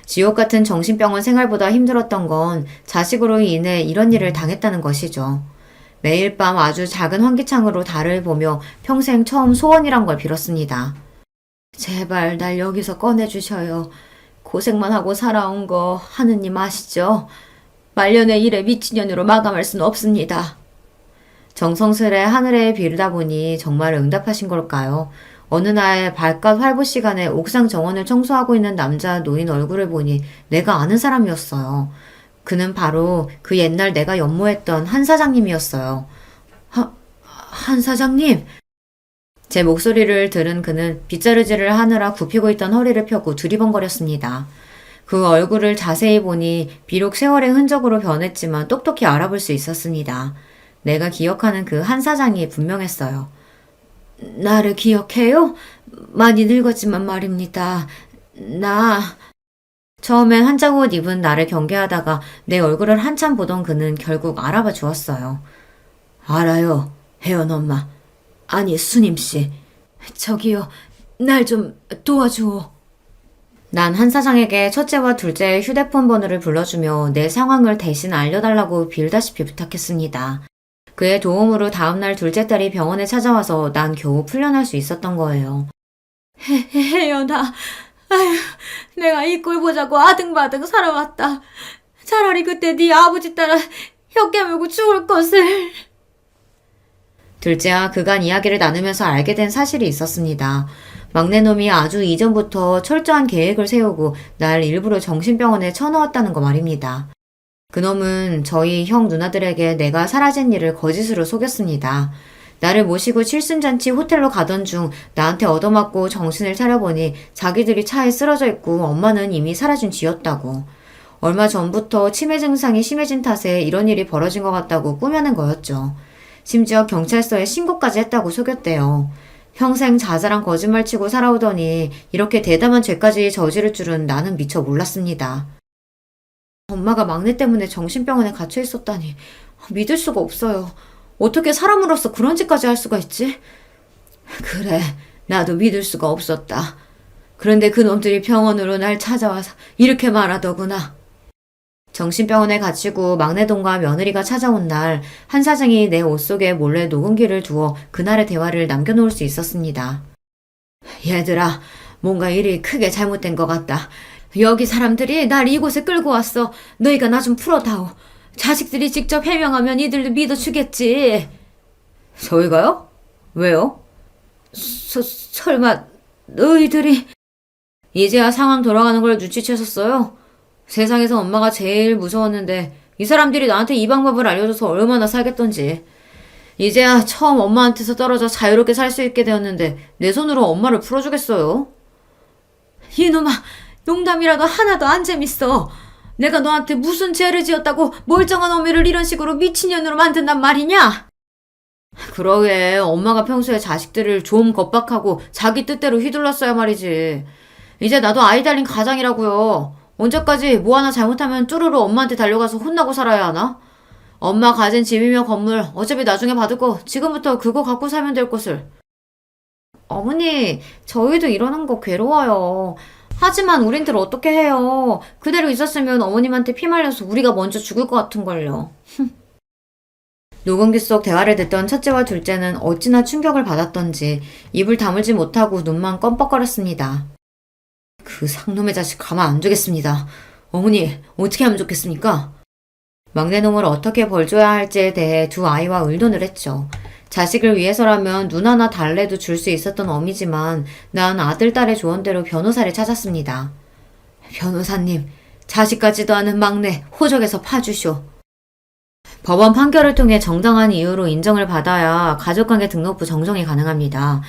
지옥 같은 정신병원 생활보다 힘들었던 건 자식으로 인해 이런 일을 당했다는 것이죠. 매일 밤 아주 작은 환기창으로 달을 보며 평생 처음 소원이란 걸 빌었습니다. 제발 날 여기서 꺼내주셔요. 고생만 하고 살아온 거 하느님 아시죠? 말년의 일에 미친년으로 마감할 수는 없습니다. 정성스레 하늘에 비르다 보니 정말 응답하신 걸까요? 어느 날 발갓 활보 시간에 옥상 정원을 청소하고 있는 남자 노인 얼굴을 보니 내가 아는 사람이었어요. 그는 바로 그 옛날 내가 연모했던 한 사장님이었어요. 한 사장님? 제 목소리를 들은 그는 빗자루질을 하느라 굽히고 있던 허리를 펴고 두리번거렸습니다. 그 얼굴을 자세히 보니 비록 세월의 흔적으로 변했지만 똑똑히 알아볼 수 있었습니다. 내가 기억하는 그 한 사장이 분명했어요. 나를 기억해요? 많이 늙었지만 말입니다. 처음엔 한짝 옷 입은 나를 경계하다가 내 얼굴을 한참 보던 그는 결국 알아봐 주었어요. 알아요, 혜연 엄마. 아니, 수님씨. 저기요, 날 좀 도와주오. 난 한 사장에게 첫째와 둘째의 휴대폰 번호를 불러주며 내 상황을 대신 알려달라고 빌다시피 부탁했습니다. 그의 도움으로 다음날 둘째 딸이 병원에 찾아와서 난 겨우 풀려날 수 있었던 거예요. 혜연아, 아휴, 내가 이 꼴 보자고 아등바등 살아왔다. 차라리 그때 네 아버지 따라 혀 깨물고 죽을 것을. 둘째와 그간 이야기를 나누면서 알게 된 사실이 있었습니다. 막내놈이 아주 이전부터 철저한 계획을 세우고 날 일부러 정신병원에 쳐넣었다는 거 말입니다. 그놈은 저희 형 누나들에게 내가 사라진 일을 거짓으로 속였습니다. 나를 모시고 칠순잔치 호텔로 가던 중 나한테 얻어맞고 정신을 차려보니 자기들이 차에 쓰러져 있고 엄마는 이미 사라진 쥐였다고. 얼마 전부터 치매 증상이 심해진 탓에 이런 일이 벌어진 것 같다고 꾸며낸 거였죠. 심지어 경찰서에 신고까지 했다고 속였대요. 평생 자잘한 거짓말 치고 살아오더니 이렇게 대담한 죄까지 저지를 줄은 나는 미처 몰랐습니다. 엄마가 막내 때문에 정신병원에 갇혀 있었다니 믿을 수가 없어요. 어떻게 사람으로서 그런 짓까지 할 수가 있지? 그래, 나도 믿을 수가 없었다. 그런데 그놈들이 병원으로 날 찾아와서 이렇게 말하더구나. 정신병원에 갇히고 막내동과 며느리가 찾아온 날, 한 사장이 내 옷 속에 몰래 녹음기를 두어 그날의 대화를 남겨놓을 수 있었습니다. 얘들아, 뭔가 일이 크게 잘못된 것 같다. 여기 사람들이 날 이곳에 끌고 왔어. 너희가 나 좀 풀어다오. 자식들이 직접 해명하면 이들도 믿어주겠지. 저희가요? 왜요? 설마 너희들이... 이제야 상황 돌아가는 걸 눈치채셨어요? 세상에서 엄마가 제일 무서웠는데 이 사람들이 나한테 이 방법을 알려줘서 얼마나 살겠던지. 이제야 처음 엄마한테서 떨어져 자유롭게 살 수 있게 되었는데 내 손으로 엄마를 풀어주겠어요? 이놈아, 농담이라도 하나도 안 재밌어. 내가 너한테 무슨 죄를 지었다고 멀쩡한 어미를 이런 식으로 미친년으로 만든단 말이냐? 그러게 엄마가 평소에 자식들을 좀 겁박하고 자기 뜻대로 휘둘렀어야 말이지. 이제 나도 아이 달린 가장이라고요. 언제까지 뭐 하나 잘못하면 쪼르르 엄마한테 달려가서 혼나고 살아야 하나? 엄마 가진 집이며 건물 어차피 나중에 받을 거 지금부터 그거 갖고 살면 될 것을. 어머니, 저희도 이러는 거 괴로워요. 하지만 우린들 어떻게 해요. 그대로 있었으면 어머님한테 피말려서 우리가 먼저 죽을 것 같은걸요. 녹음기 속 대화를 듣던 첫째와 둘째는 어찌나 충격을 받았던지 입을 다물지 못하고 눈만 껌뻑거렸습니다. 그 상놈의 자식 가만 안 두겠습니다. 어머니, 어떻게 하면 좋겠습니까? 막내놈을 어떻게 벌줘야 할지에 대해 두 아이와 의논을 했죠. 자식을 위해서라면 눈 하나 달래도 줄 수 있었던 어미지만 난 아들, 딸의 조언대로 변호사를 찾았습니다. 변호사님, 자식까지도 않은 막내 호적에서 파주쇼. 법원 판결을 통해 정당한 이유로 인정을 받아야 가족관계 등록부 정정이 가능합니다.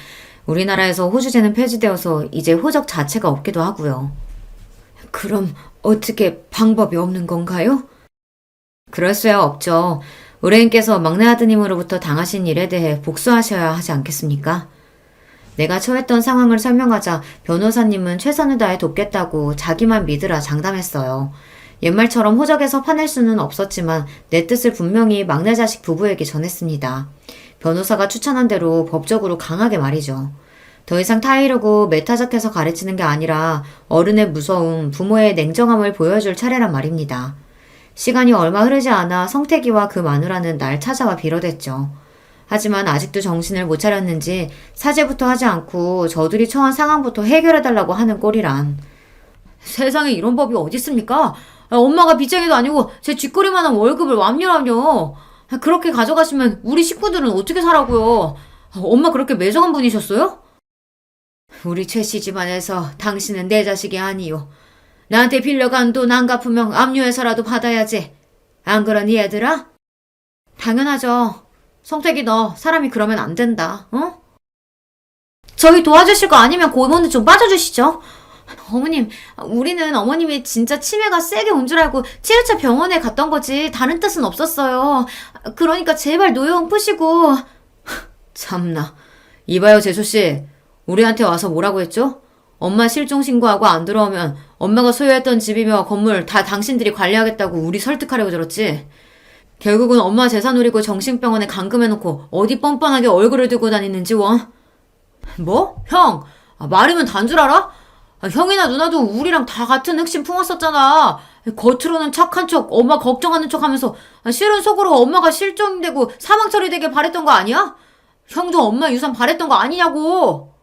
우리나라에서 호주제는 폐지되어서 이제 호적 자체가 없기도 하고요. 그럼 어떻게 방법이 없는 건가요? 그럴 수야 없죠. 의뢰인께서 막내 아드님으로부터 당하신 일에 대해 복수하셔야 하지 않겠습니까? 내가 처했던 상황을 설명하자 변호사님은 최선을 다해 돕겠다고 자기만 믿으라 장담했어요. 옛말처럼 호적에서 파낼 수는 없었지만 내 뜻을 분명히 막내 자식 부부에게 전했습니다. 변호사가 추천한 대로 법적으로 강하게 말이죠. 더 이상 타이르고 매타작해서 가르치는 게 아니라 어른의 무서움, 부모의 냉정함을 보여줄 차례란 말입니다. 시간이 얼마 흐르지 않아 성태기와 그 마누라는 날 찾아와 빌어댔죠. 하지만 아직도 정신을 못 차렸는지 사죄부터 하지 않고 저들이 처한 상황부터 해결해달라고 하는 꼴이란. 세상에 이런 법이 어디 있습니까? 엄마가 빚쟁이도 아니고 제 쥐꼬리만한 월급을 완료하뇨. 그렇게 가져가시면 우리 식구들은 어떻게 살라고요? 엄마 그렇게 매정한 분이셨어요? 우리 최 씨 집안에서 당신은 내 자식이 아니요. 나한테 빌려간 돈 안 갚으면 압류해서라도 받아야지. 안 그러니 얘들아? 당연하죠. 성택이 너 사람이 그러면 안 된다. 어? 저희 도와주실 거 아니면 고모는 좀 빠져주시죠. 어머님, 우리는 어머님이 진짜 치매가 세게 온 줄 알고 7차 병원에 갔던 거지 다른 뜻은 없었어요. 그러니까 제발 노여움 푸시고. 참나. 이봐요 재수씨. 우리한테 와서 뭐라고 했죠? 엄마 실종 신고하고 안 들어오면 엄마가 소유했던 집이며 건물 다 당신들이 관리하겠다고 우리 설득하려고 들었지. 결국은 엄마 재산 노리고 정신병원에 감금해놓고 어디 뻔뻔하게 얼굴을 들고 다니는지 원. 뭐? 형! 말이면 단 줄 알아? 형이나 누나도 우리랑 다 같은 흑심 품었었잖아. 겉으로는 착한 척, 엄마 걱정하는 척 하면서 실은 속으로 엄마가 실종되고 사망 처리되길 바랬던 거 아니야? 형도 엄마 유산 바랬던 거 아니냐고.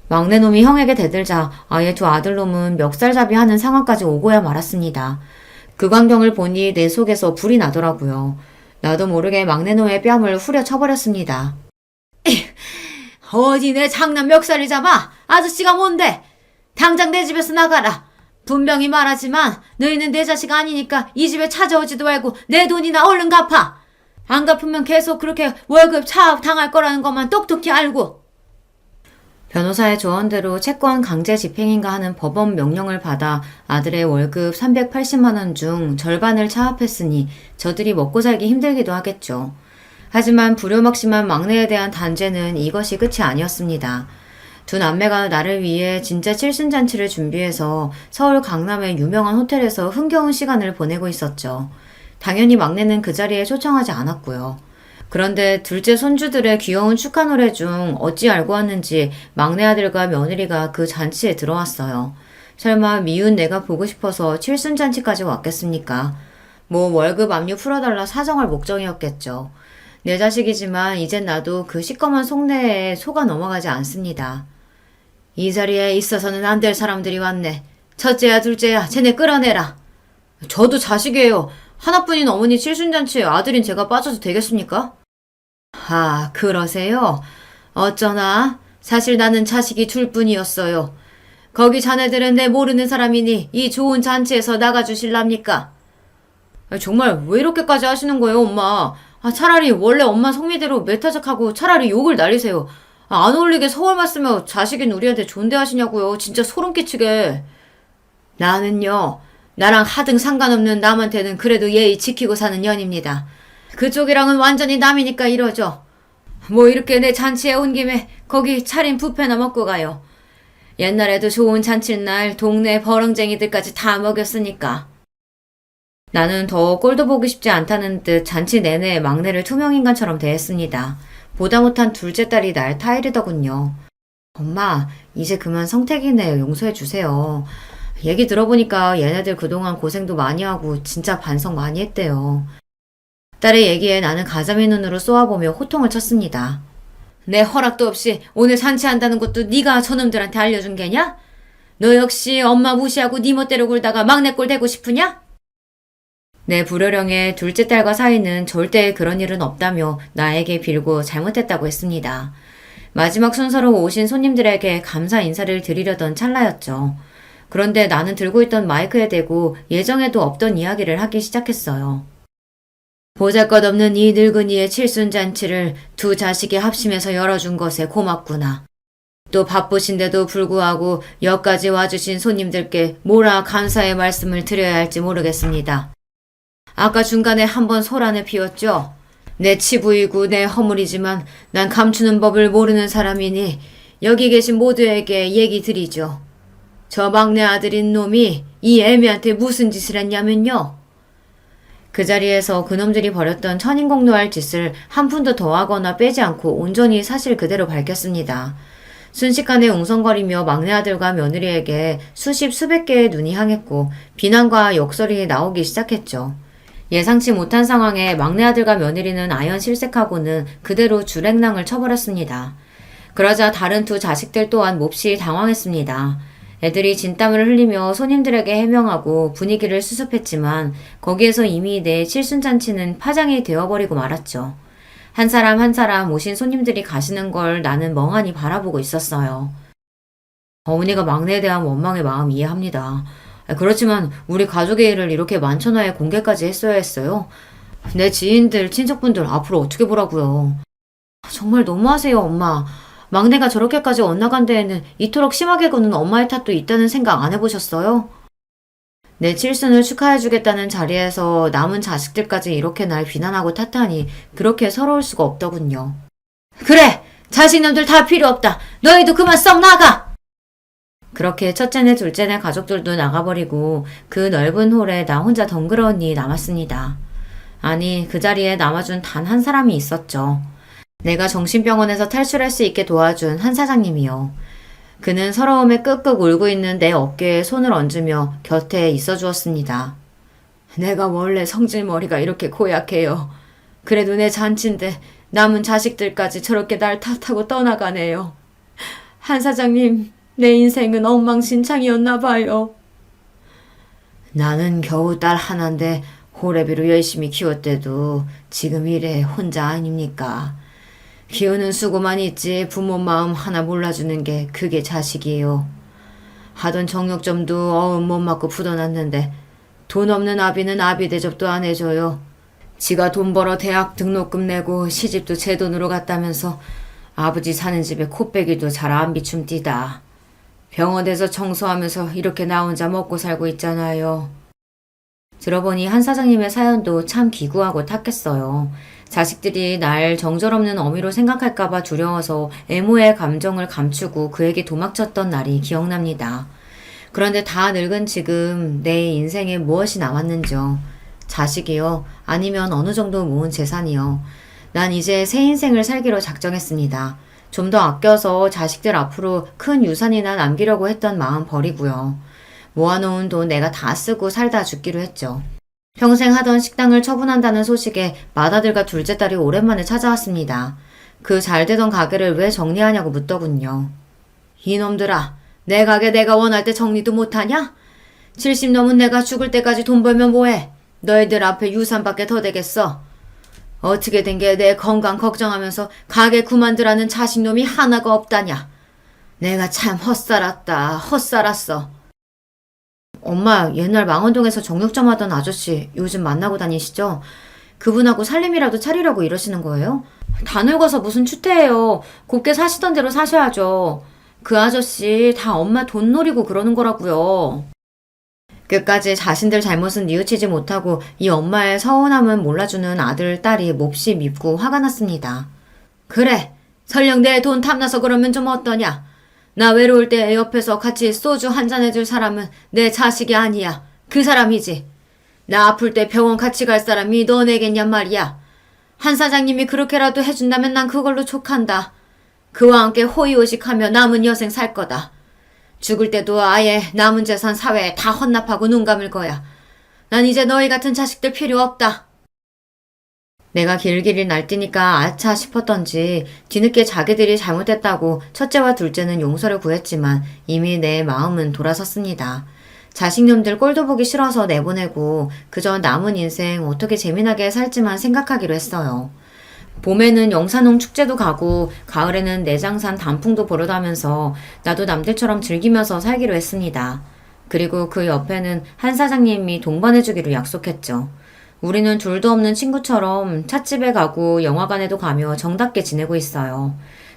막내놈이 형에게 대들자 아예 두 아들놈은 멱살잡이 하는 상황까지 오고야 말았습니다. 그 광경을 보니 내 속에서 불이 나더라고요. 나도 모르게 막내놈의 뺨을 후려 쳐버렸습니다. 어디 내 장남 멱살이 잡아? 아저씨가 뭔데? 당장 내 집에서 나가라. 분명히 말하지만 너희는 내 자식 아니니까 이 집에 찾아오지도 말고 내 돈이나 얼른 갚아. 안 갚으면 계속 그렇게 월급 차압 당할 거라는 것만 똑똑히 알고. 변호사의 조언대로 채권 강제 집행인가 하는 법원 명령을 받아 아들의 월급 380만 원 중 절반을 차압했으니 저들이 먹고 살기 힘들기도 하겠죠. 하지만 불효막심한 막내에 대한 단죄는 이것이 끝이 아니었습니다. 두 남매가 나를 위해 진짜 칠순잔치를 준비해서 서울 강남의 유명한 호텔에서 흥겨운 시간을 보내고 있었죠. 당연히 막내는 그 자리에 초청하지 않았고요. 그런데 둘째 손주들의 귀여운 축하 노래 중 어찌 알고 왔는지 막내 아들과 며느리가 그 잔치에 들어왔어요. 설마 미운 내가 보고 싶어서 칠순잔치까지 왔겠습니까? 뭐 월급 압류 풀어달라 사정할 목적이었겠죠. 내 자식이지만 이젠 나도 그 시꺼먼 속내에 속아 넘어가지 않습니다. 이 자리에 있어서는 안 될 사람들이 왔네. 첫째야 둘째야 쟤네 끌어내라. 저도 자식이에요. 하나뿐인 어머니 칠순잔치에 아들인 제가 빠져도 되겠습니까? 아, 그러세요? 어쩌나? 사실 나는 자식이 둘뿐이었어요. 거기 자네들은 내 모르는 사람이니 이 좋은 잔치에서 나가주실랍니까? 정말 왜 이렇게까지 하시는 거예요, 엄마? 차라리 원래 엄마 성미대로 메타적하고 차라리 욕을 날리세요. 안 어울리게 서울말 쓰며 자식인 우리한테 존대하시냐고요. 진짜 소름 끼치게. 나는요. 나랑 하등 상관없는 남한테는 그래도 예의 지키고 사는 년입니다. 그쪽이랑은 완전히 남이니까 이러죠. 뭐 이렇게 내 잔치에 온 김에 거기 차린 뷔페나 먹고 가요. 옛날에도 좋은 잔칫날 동네 버렁쟁이들까지 다 먹였으니까. 나는 더 꼴도 보기 쉽지 않다는 듯 잔치 내내 막내를 투명인간처럼 대했습니다. 보다 못한 둘째 딸이 날 타이르더군요. 엄마, 이제 그만 성택이네 용서해 주세요. 얘기 들어보니까 얘네들 그동안 고생도 많이 하고 진짜 반성 많이 했대요. 딸의 얘기에 나는 가자미 눈으로 쏘아보며 호통을 쳤습니다. 내 허락도 없이 오늘 잔치한다는 것도 네가 저놈들한테 알려준 게냐? 너 역시 엄마 무시하고 네 멋대로 굴다가 막내 꼴 되고 싶으냐? 내 불효령의 둘째 딸과 사이는 절대 그런 일은 없다며 나에게 빌고 잘못했다고 했습니다. 마지막 순서로 오신 손님들에게 감사 인사를 드리려던 찰나였죠. 그런데 나는 들고 있던 마이크에 대고 예정에도 없던 이야기를 하기 시작했어요. 보잘것없는 이 늙은이의 칠순잔치를 두 자식이 합심해서 열어준 것에 고맙구나. 또 바쁘신데도 불구하고 여기까지 와주신 손님들께 뭐라 감사의 말씀을 드려야 할지 모르겠습니다. 아까 중간에 한번 소란을 피웠죠. 내 치부이고 내 허물이지만 난 감추는 법을 모르는 사람이니 여기 계신 모두에게 얘기 드리죠. 저 막내 아들인 놈이 이 애미한테 무슨 짓을 했냐면요. 그 자리에서 그놈들이 벌였던 천인공노할 짓을 한 푼도 더하거나 빼지 않고 온전히 사실 그대로 밝혔습니다. 순식간에 웅성거리며 막내 아들과 며느리에게 수십 수백 개의 눈이 향했고 비난과 욕설이 나오기 시작했죠. 예상치 못한 상황에 막내 아들과 며느리는 아연 실색하고는 그대로 주랭랑을 쳐버렸습니다. 그러자 다른 두 자식들 또한 몹시 당황했습니다. 애들이 진땀을 흘리며 손님들에게 해명하고 분위기를 수습했지만 거기에서 이미 내 칠순잔치는 파장이 되어버리고 말았죠. 한 사람 한 사람 오신 손님들이 가시는 걸 나는 멍하니 바라보고 있었어요. 어머니가 막내에 대한 원망의 마음 이해합니다. 그렇지만 우리 가족의 일을 이렇게 만천하에 공개까지 했어야 했어요. 내 지인들, 친척분들 앞으로 어떻게 보라고요. 정말 너무하세요, 엄마. 막내가 저렇게까지 엇나간 데에는 이토록 심하게 구는 엄마의 탓도 있다는 생각 안 해보셨어요? 내 칠순을 축하해주겠다는 자리에서 남은 자식들까지 이렇게 날 비난하고 탓하니 그렇게 서러울 수가 없더군요. 그래! 자식놈들 다 필요 없다! 너희도 그만 썩 나가! 그렇게 첫째네 둘째네 가족들도 나가버리고 그 넓은 홀에 나 혼자 덩그러니 남았습니다. 아니, 그 자리에 남아준 단 한 사람이 있었죠. 내가 정신병원에서 탈출할 수 있게 도와준 한 사장님이요. 그는 서러움에 끄끄 울고 있는 내 어깨에 손을 얹으며 곁에 있어 주었습니다. 내가 원래 성질머리가 이렇게 고약해요. 그래도 내 잔치인데 남은 자식들까지 저렇게 날 탓하고 떠나가네요. 한 사장님, 내 인생은 엉망진창이었나 봐요. 나는 겨우 딸 하나인데 호래비로 열심히 키웠대도 지금 이래 혼자 아닙니까? 키우는 수고만 있지 부모 마음 하나 몰라주는 게 그게 자식이에요. 하던 정육점도 어음 못 맞고 부도났는데 돈 없는 아비는 아비 대접도 안 해줘요. 지가 돈 벌어 대학 등록금 내고 시집도 제 돈으로 갔다면서 아버지 사는 집에 코빼기도 잘 안 비춤디다. 병원에서 청소하면서 이렇게 나 혼자 먹고 살고 있잖아요. 들어보니 한 사장님의 사연도 참 기구하고 탁했어요. 자식들이 날 정절없는 어미로 생각할까봐 두려워서 애모의 감정을 감추고 그에게 도망쳤던 날이 기억납니다. 그런데 다 늙은 지금 내 인생에 무엇이 남았는지요. 자식이요? 아니면 어느 정도 모은 재산이요? 난 이제 새 인생을 살기로 작정했습니다. 좀 더 아껴서 자식들 앞으로 큰 유산이나 남기려고 했던 마음 버리고요. 모아놓은 돈 내가 다 쓰고 살다 죽기로 했죠. 평생 하던 식당을 처분한다는 소식에 맏아들과 둘째 딸이 오랜만에 찾아왔습니다. 그 잘되던 가게를 왜 정리하냐고 묻더군요. 이놈들아, 내 가게 내가 원할 때 정리도 못하냐? 70 넘은 내가 죽을 때까지 돈 벌면 뭐해? 너희들 앞에 유산밖에 더 되겠어. 어떻게 된 게 내 건강 걱정하면서 가게 그만두라는 자식놈이 하나가 없다냐? 내가 참 헛살았어. 엄마, 옛날 망원동에서 정육점 하던 아저씨 요즘 만나고 다니시죠? 그분하고 살림이라도 차리려고 이러시는 거예요? 다 늙어서 무슨 추태예요. 곱게 사시던 대로 사셔야죠. 그 아저씨 다 엄마 돈 노리고 그러는 거라고요. 끝까지 자신들 잘못은 뉘우치지 못하고 이 엄마의 서운함은 몰라주는 아들, 딸이 몹시 밉고 화가 났습니다. 그래, 설령 내 돈 탐나서 그러면 좀 어떠냐? 나 외로울 때 옆에서 같이 소주 한잔 해줄 사람은 내 자식이 아니야. 그 사람이지. 나 아플 때 병원 같이 갈 사람이 너네겠냔 말이야. 한 사장님이 그렇게라도 해준다면 난 그걸로 족한다. 그와 함께 호의호식하며 남은 여생 살 거다. 죽을 때도 아예 남은 재산 사회에 다 헌납하고 눈 감을 거야. 난 이제 너희 같은 자식들 필요 없다. 내가 길길이 날뛰니까 아차 싶었던지 뒤늦게 자기들이 잘못했다고 첫째와 둘째는 용서를 구했지만 이미 내 마음은 돌아섰습니다. 자식놈들 꼴도 보기 싫어서 내보내고 그저 남은 인생 어떻게 재미나게 살지만 생각하기로 했어요. 봄에는 영산홍 축제도 가고 가을에는 내장산 단풍도 보러 가면서 나도 남들처럼 즐기면서 살기로 했습니다. 그리고 그 옆에는 한 사장님이 동반해주기로 약속했죠. 우리는 둘도 없는 친구처럼 찻집에 가고 영화관에도 가며 정답게 지내고 있어요.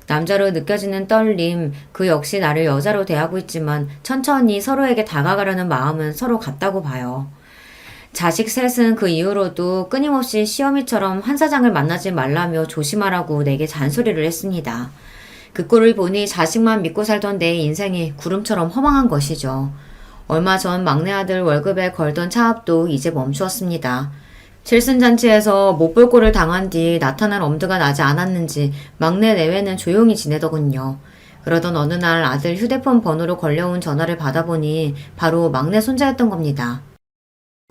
남자로 느껴지는 떨림, 그 역시 나를 여자로 대하고 있지만 천천히 서로에게 다가가려는 마음은 서로 같다고 봐요. 자식 셋은 그 이후로도 끊임없이 시어미처럼 한 사장을 만나지 말라며 조심하라고 내게 잔소리를 했습니다. 그 꼴을 보니 자식만 믿고 살던 내 인생이 구름처럼 허망한 것이죠. 얼마 전 막내 아들 월급에 걸던 차압도 이제 멈추었습니다. 칠순잔치에서 못 볼 꼴을 당한 뒤 나타날 엄두가 나지 않았는지 막내 내외는 조용히 지내더군요. 그러던 어느 날 아들 휴대폰 번호로 걸려온 전화를 받아보니 바로 막내 손자였던 겁니다.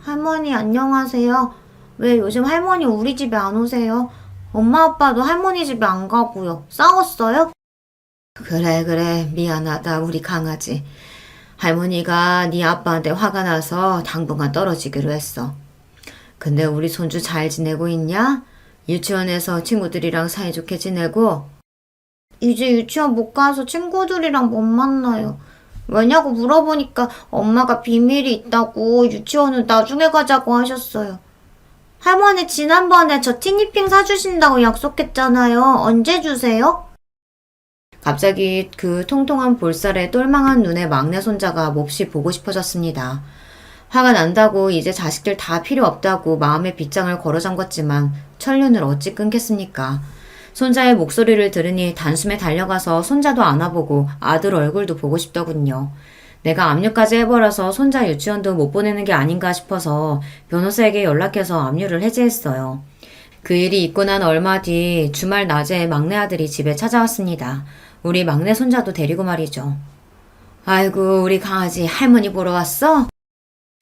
할머니 안녕하세요. 왜 요즘 할머니 우리 집에 안 오세요? 엄마 아빠도 할머니 집에 안 가고요. 싸웠어요? 그래 미안하다 우리 강아지. 할머니가 네 아빠한테 화가 나서 당분간 떨어지기로 했어. 근데 우리 손주 잘 지내고 있냐? 유치원에서 친구들이랑 사이좋게 지내고? 이제 유치원 못 가서 친구들이랑 못 만나요. 왜냐고 물어보니까 엄마가 비밀이 있다고 유치원은 나중에 가자고 하셨어요. 할머니 지난번에 저 티니핑 사주신다고 약속했잖아요. 언제 주세요? 갑자기 그 통통한 볼살에 똘망한 눈의 막내 손자가 몹시 보고 싶어졌습니다. 화가 난다고 이제 자식들 다 필요 없다고 마음의 빗장을 걸어 잠궜지만 천륜을 어찌 끊겠습니까? 손자의 목소리를 들으니 단숨에 달려가서 손자도 안아보고 아들 얼굴도 보고 싶더군요. 내가 압류까지 해버려서 손자 유치원도 못 보내는 게 아닌가 싶어서 변호사에게 연락해서 압류를 해지했어요. 그 일이 있고 난 얼마 뒤 주말 낮에 막내 아들이 집에 찾아왔습니다. 우리 막내 손자도 데리고 말이죠. 아이고 우리 강아지 할머니 보러 왔어?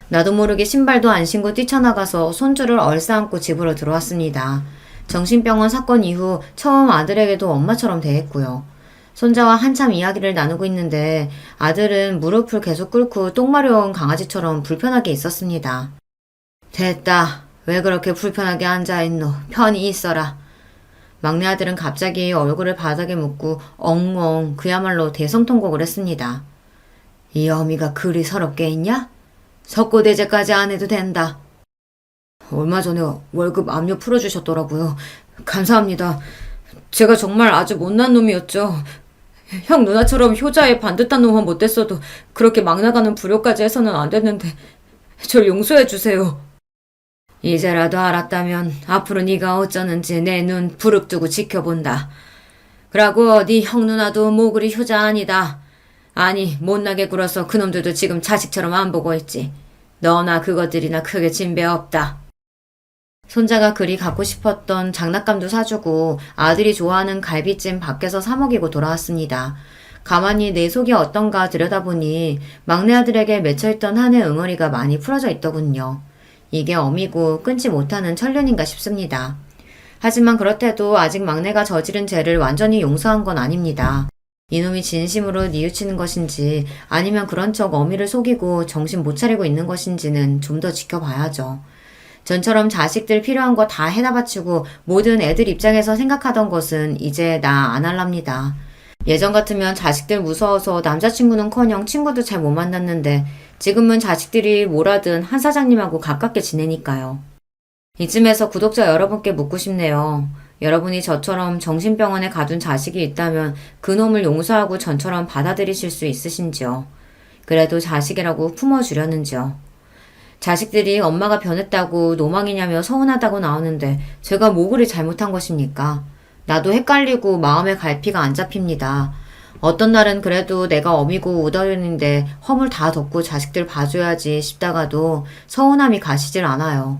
나도 모르게 신발도 안 신고 뛰쳐나가서 손주를 얼싸안고 집으로 들어왔습니다. 정신병원 사건 이후 처음 아들에게도 엄마처럼 대했고요. 손자와 한참 이야기를 나누고 있는데 아들은 무릎을 계속 꿇고 똥 마려운 강아지처럼 불편하게 있었습니다. 됐다. 왜 그렇게 불편하게 앉아있노? 편히 있어라. 막내 아들은 갑자기 얼굴을 바닥에 묻고 엉엉 그야말로 대성통곡을 했습니다. 이 어미가 그리 서럽게 있냐? 석고대죄까지 안 해도 된다. 얼마 전에 월급 압류 풀어주셨더라고요. 감사합니다. 제가 정말 아주 못난 놈이었죠. 형 누나처럼 효자의 반듯한 놈은 못됐어도 그렇게 막 나가는 불효까지 해서는 안 됐는데 절 용서해 주세요. 이제라도 알았다면 앞으로 네가 어쩌는지 내 눈 부릅뜨고 지켜본다. 그러고 네 형 누나도 뭐 그리 효자 아니다. 아니 못나게 굴어서 그놈들도 지금 자식처럼 안 보고 있지. 너나 그것들이나 크게 진배 없다. 손자가 그리 갖고 싶었던 장난감도 사주고 아들이 좋아하는 갈비찜 밖에서 사 먹이고 돌아왔습니다. 가만히 내 속이 어떤가 들여다보니 막내 아들에게 맺혀있던 한해 응어리가 많이 풀어져 있더군요. 이게 어미고 끊지 못하는 천륜인가 싶습니다. 하지만 그렇대도 아직 막내가 저지른 죄를 완전히 용서한 건 아닙니다. 이놈이 진심으로 뉘우치는 것인지 아니면 그런 척 어미를 속이고 정신 못 차리고 있는 것인지는 좀 더 지켜봐야죠. 전처럼 자식들 필요한 거 다 해다 바치고 모든 애들 입장에서 생각하던 것은 이제 나 안 할랍니다. 예전 같으면 자식들 무서워서 남자친구는커녕 친구도 잘 못 만났는데 지금은 자식들이 뭐라든 한 사장님하고 가깝게 지내니까요. 이쯤에서 구독자 여러분께 묻고 싶네요. 여러분이 저처럼 정신병원에 가둔 자식이 있다면 그놈을 용서하고 전처럼 받아들이실 수 있으신지요? 그래도 자식이라고 품어주려는지요? 자식들이 엄마가 변했다고 노망이냐며 서운하다고 나오는데 제가 뭐 그리 잘못한 것입니까? 나도 헷갈리고 마음의 갈피가 안 잡힙니다. 어떤 날은 그래도 내가 어미고 우덜인데 허물 다 덮고 자식들 봐줘야지 싶다가도 서운함이 가시질 않아요.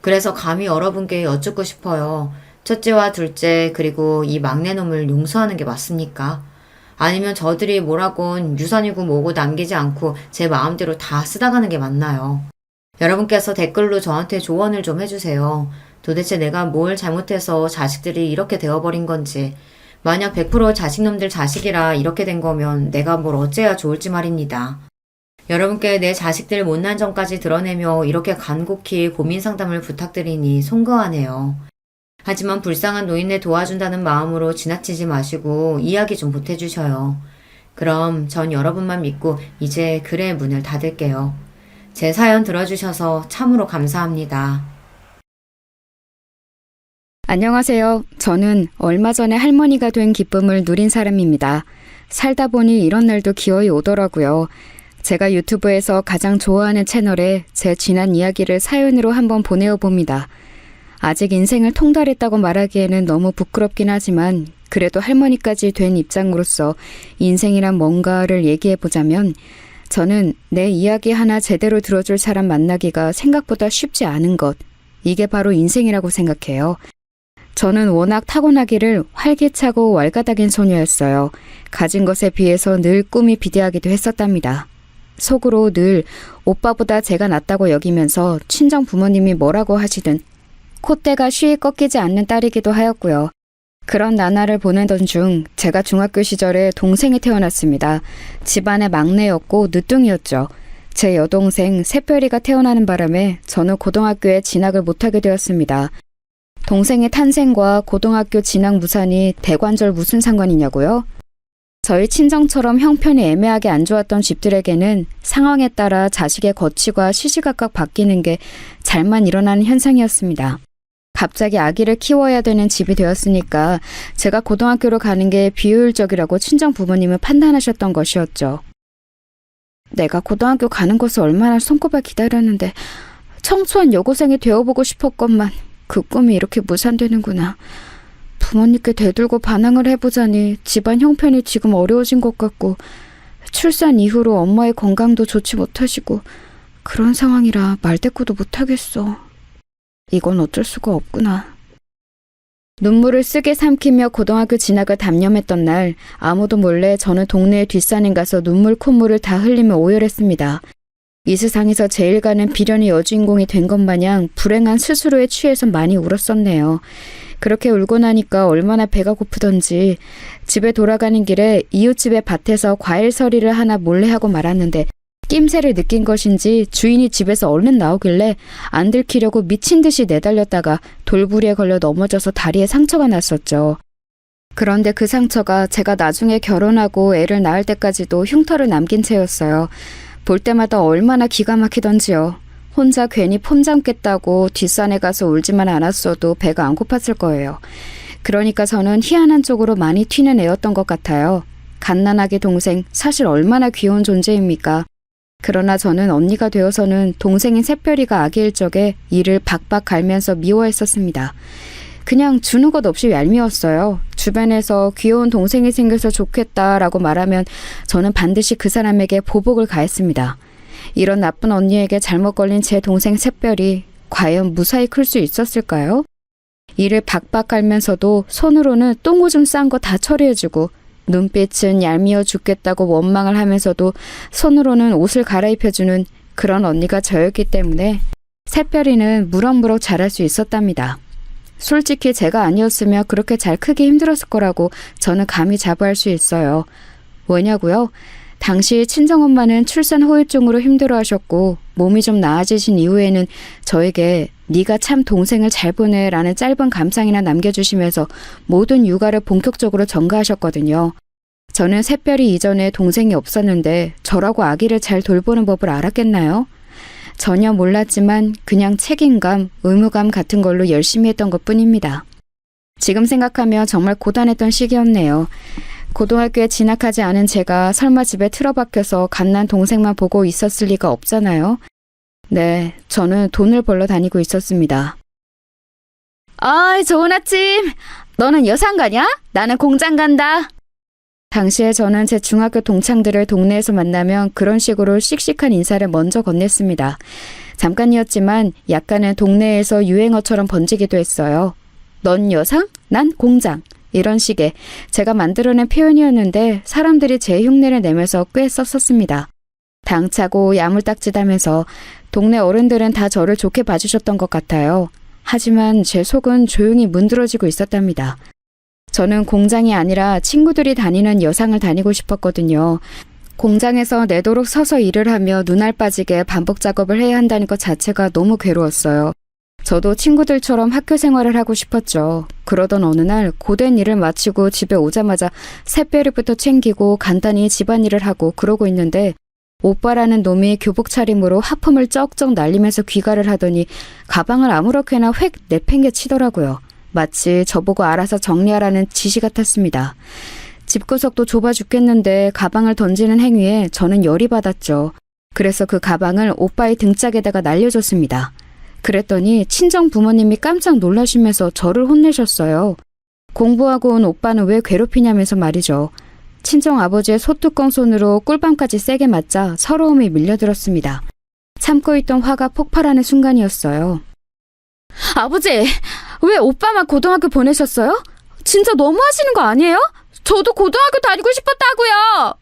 그래서 감히 여러분께 여쭙고 싶어요. 첫째와 둘째 그리고 이 막내놈을 용서하는 게 맞습니까? 아니면 저들이 뭐라곤 유산이고 뭐고 남기지 않고 제 마음대로 다 쓰다가는 게 맞나요? 여러분께서 댓글로 저한테 조언을 좀 해주세요. 도대체 내가 뭘 잘못해서 자식들이 이렇게 되어버린 건지, 만약 100% 자식놈들 자식이라 이렇게 된 거면 내가 뭘 어째야 좋을지 말입니다. 여러분께 내 자식들 못난 점까지 드러내며 이렇게 간곡히 고민 상담을 부탁드리니 송구하네요. 하지만 불쌍한 노인네 도와준다는 마음으로 지나치지 마시고 이야기 좀 보태주셔요. 그럼 전 여러분만 믿고 이제 글의 문을 닫을게요. 제 사연 들어주셔서 참으로 감사합니다. 안녕하세요. 저는 얼마 전에 할머니가 된 기쁨을 누린 사람입니다. 살다 보니 이런 날도 기어이 오더라고요. 제가 유튜브에서 가장 좋아하는 채널에 제 지난 이야기를 사연으로 한번 보내어 봅니다. 아직 인생을 통달했다고 말하기에는 너무 부끄럽긴 하지만 그래도 할머니까지 된 입장으로서 인생이란 뭔가를 얘기해 보자면 저는 내 이야기 하나 제대로 들어줄 사람 만나기가 생각보다 쉽지 않은 것. 이게 바로 인생이라고 생각해요. 저는 워낙 타고나기를 활기차고 왈가닥인 소녀였어요. 가진 것에 비해서 늘 꿈이 비대하기도 했었답니다. 속으로 늘 오빠보다 제가 낫다고 여기면서 친정 부모님이 뭐라고 하시든 콧대가 쉬이 꺾이지 않는 딸이기도 하였고요. 그런 나날을 보내던 중 제가 중학교 시절에 동생이 태어났습니다. 집안의 막내였고 늦둥이였죠. 제 여동생 새별이가 태어나는 바람에 저는 고등학교에 진학을 못하게 되었습니다. 동생의 탄생과 고등학교 진학 무산이 대관절 무슨 상관이냐고요? 저희 친정처럼 형편이 애매하게 안 좋았던 집들에게는 상황에 따라 자식의 거취가 시시각각 바뀌는 게 잘만 일어나는 현상이었습니다. 갑자기 아기를 키워야 되는 집이 되었으니까 제가 고등학교로 가는 게 비효율적이라고 친정 부모님은 판단하셨던 것이었죠. 내가 고등학교 가는 것을 얼마나 손꼽아 기다렸는데 청소한 여고생이 되어보고 싶었건만 그 꿈이 이렇게 무산되는구나. 부모님께 대들고 반항을 해보자니 집안 형편이 지금 어려워진 것 같고 출산 이후로 엄마의 건강도 좋지 못하시고 그런 상황이라 말대꾸도 못하겠어. 이건 어쩔 수가 없구나. 눈물을 쓰게 삼키며 고등학교 진학을 단념했던 날 아무도 몰래 저는 동네의 뒷산에 가서 눈물 콧물을 다 흘리며 오열했습니다. 이 세상에서 제일 가는 비련의 여주인공이 된 것 마냥 불행한 스스로에 취해서 많이 울었었네요. 그렇게 울고 나니까 얼마나 배가 고프던지 집에 돌아가는 길에 이웃집의 밭에서 과일 서리를 하나 몰래 하고 말았는데 낌새를 느낀 것인지 주인이 집에서 얼른 나오길래 안 들키려고 미친 듯이 내달렸다가 돌부리에 걸려 넘어져서 다리에 상처가 났었죠. 그런데 그 상처가 제가 나중에 결혼하고 애를 낳을 때까지도 흉터를 남긴 채였어요. 볼 때마다 얼마나 기가 막히던지요. 혼자 괜히 폼 잡겠다고 뒷산에 가서 울지만 않았어도 배가 안 고팠을 거예요. 그러니까 저는 희한한 쪽으로 많이 튀는 애였던 것 같아요. 갓난아기 동생, 사실 얼마나 귀여운 존재입니까? 그러나 저는 언니가 되어서는 동생인 새별이가 아기일 적에 이를 박박 갈면서 미워했었습니다. 그냥 주는 것 없이 얄미웠어요. 주변에서 귀여운 동생이 생겨서 좋겠다라고 말하면 저는 반드시 그 사람에게 보복을 가했습니다. 이런 나쁜 언니에게 잘못 걸린 제 동생 새별이 과연 무사히 클 수 있었을까요? 이를 박박 갈면서도 손으로는 똥오줌 싼 거 다 처리해주고 눈빛은 얄미워 죽겠다고 원망을 하면서도 손으로는 옷을 갈아입혀주는 그런 언니가 저였기 때문에 새별이는 무럭무럭 자랄 수 있었답니다. 솔직히 제가 아니었으면 그렇게 잘 크기 힘들었을 거라고 저는 감히 자부할 수 있어요. 왜냐고요? 당시 친정엄마는 출산 후유증으로 힘들어하셨고 몸이 좀 나아지신 이후에는 저에게 네가 참 동생을 잘 보내라는 짧은 감상이나 남겨주시면서 모든 육아를 본격적으로 전가하셨거든요. 저는 새별이 이전에 동생이 없었는데 저라고 아기를 잘 돌보는 법을 알았겠나요? 전혀 몰랐지만 그냥 책임감, 의무감 같은 걸로 열심히 했던 것뿐입니다. 지금 생각하면 정말 고단했던 시기였네요. 고등학교에 진학하지 않은 제가 설마 집에 틀어박혀서 갓난 동생만 보고 있었을 리가 없잖아요. 네, 저는 돈을 벌러 다니고 있었습니다. 아이, 좋은 아침. 너는 여상 가냐? 나는 공장 간다. 당시에 저는 제 중학교 동창들을 동네에서 만나면 그런 식으로 씩씩한 인사를 먼저 건넸습니다. 잠깐이었지만 약간은 동네에서 유행어처럼 번지기도 했어요. 넌 여상? 난 공장. 이런 식의 제가 만들어낸 표현이었는데 사람들이 제 흉내를 내면서 꽤 썼었습니다. 당차고 야물딱짓하면서 동네 어른들은 다 저를 좋게 봐주셨던 것 같아요. 하지만 제 속은 조용히 문드러지고 있었답니다. 저는 공장이 아니라 친구들이 다니는 여상을 다니고 싶었거든요. 공장에서 내도록 서서 일을 하며 눈알 빠지게 반복 작업을 해야 한다는 것 자체가 너무 괴로웠어요. 저도 친구들처럼 학교 생활을 하고 싶었죠. 그러던 어느 날 고된 일을 마치고 집에 오자마자 새별이부터 챙기고 간단히 집안일을 하고 그러고 있는데 오빠라는 놈이 교복 차림으로 하품을 쩍쩍 날리면서 귀가를 하더니 가방을 아무렇게나 획 내팽개치더라고요. 마치 저보고 알아서 정리하라는 지시 같았습니다. 집구석도 좁아 죽겠는데 가방을 던지는 행위에 저는 열이 받았죠. 그래서 그 가방을 오빠의 등짝에다가 날려줬습니다. 그랬더니 친정 부모님이 깜짝 놀라시면서 저를 혼내셨어요. 공부하고 온 오빠는 왜 괴롭히냐면서 말이죠. 친정 아버지의 소뚜껑 손으로 꿀밤까지 세게 맞자 서러움이 밀려들었습니다. 참고 있던 화가 폭발하는 순간이었어요. 아버지, 왜 오빠만 고등학교 보내셨어요? 진짜 너무하시는 거 아니에요? 저도 고등학교 다니고 싶었다고요.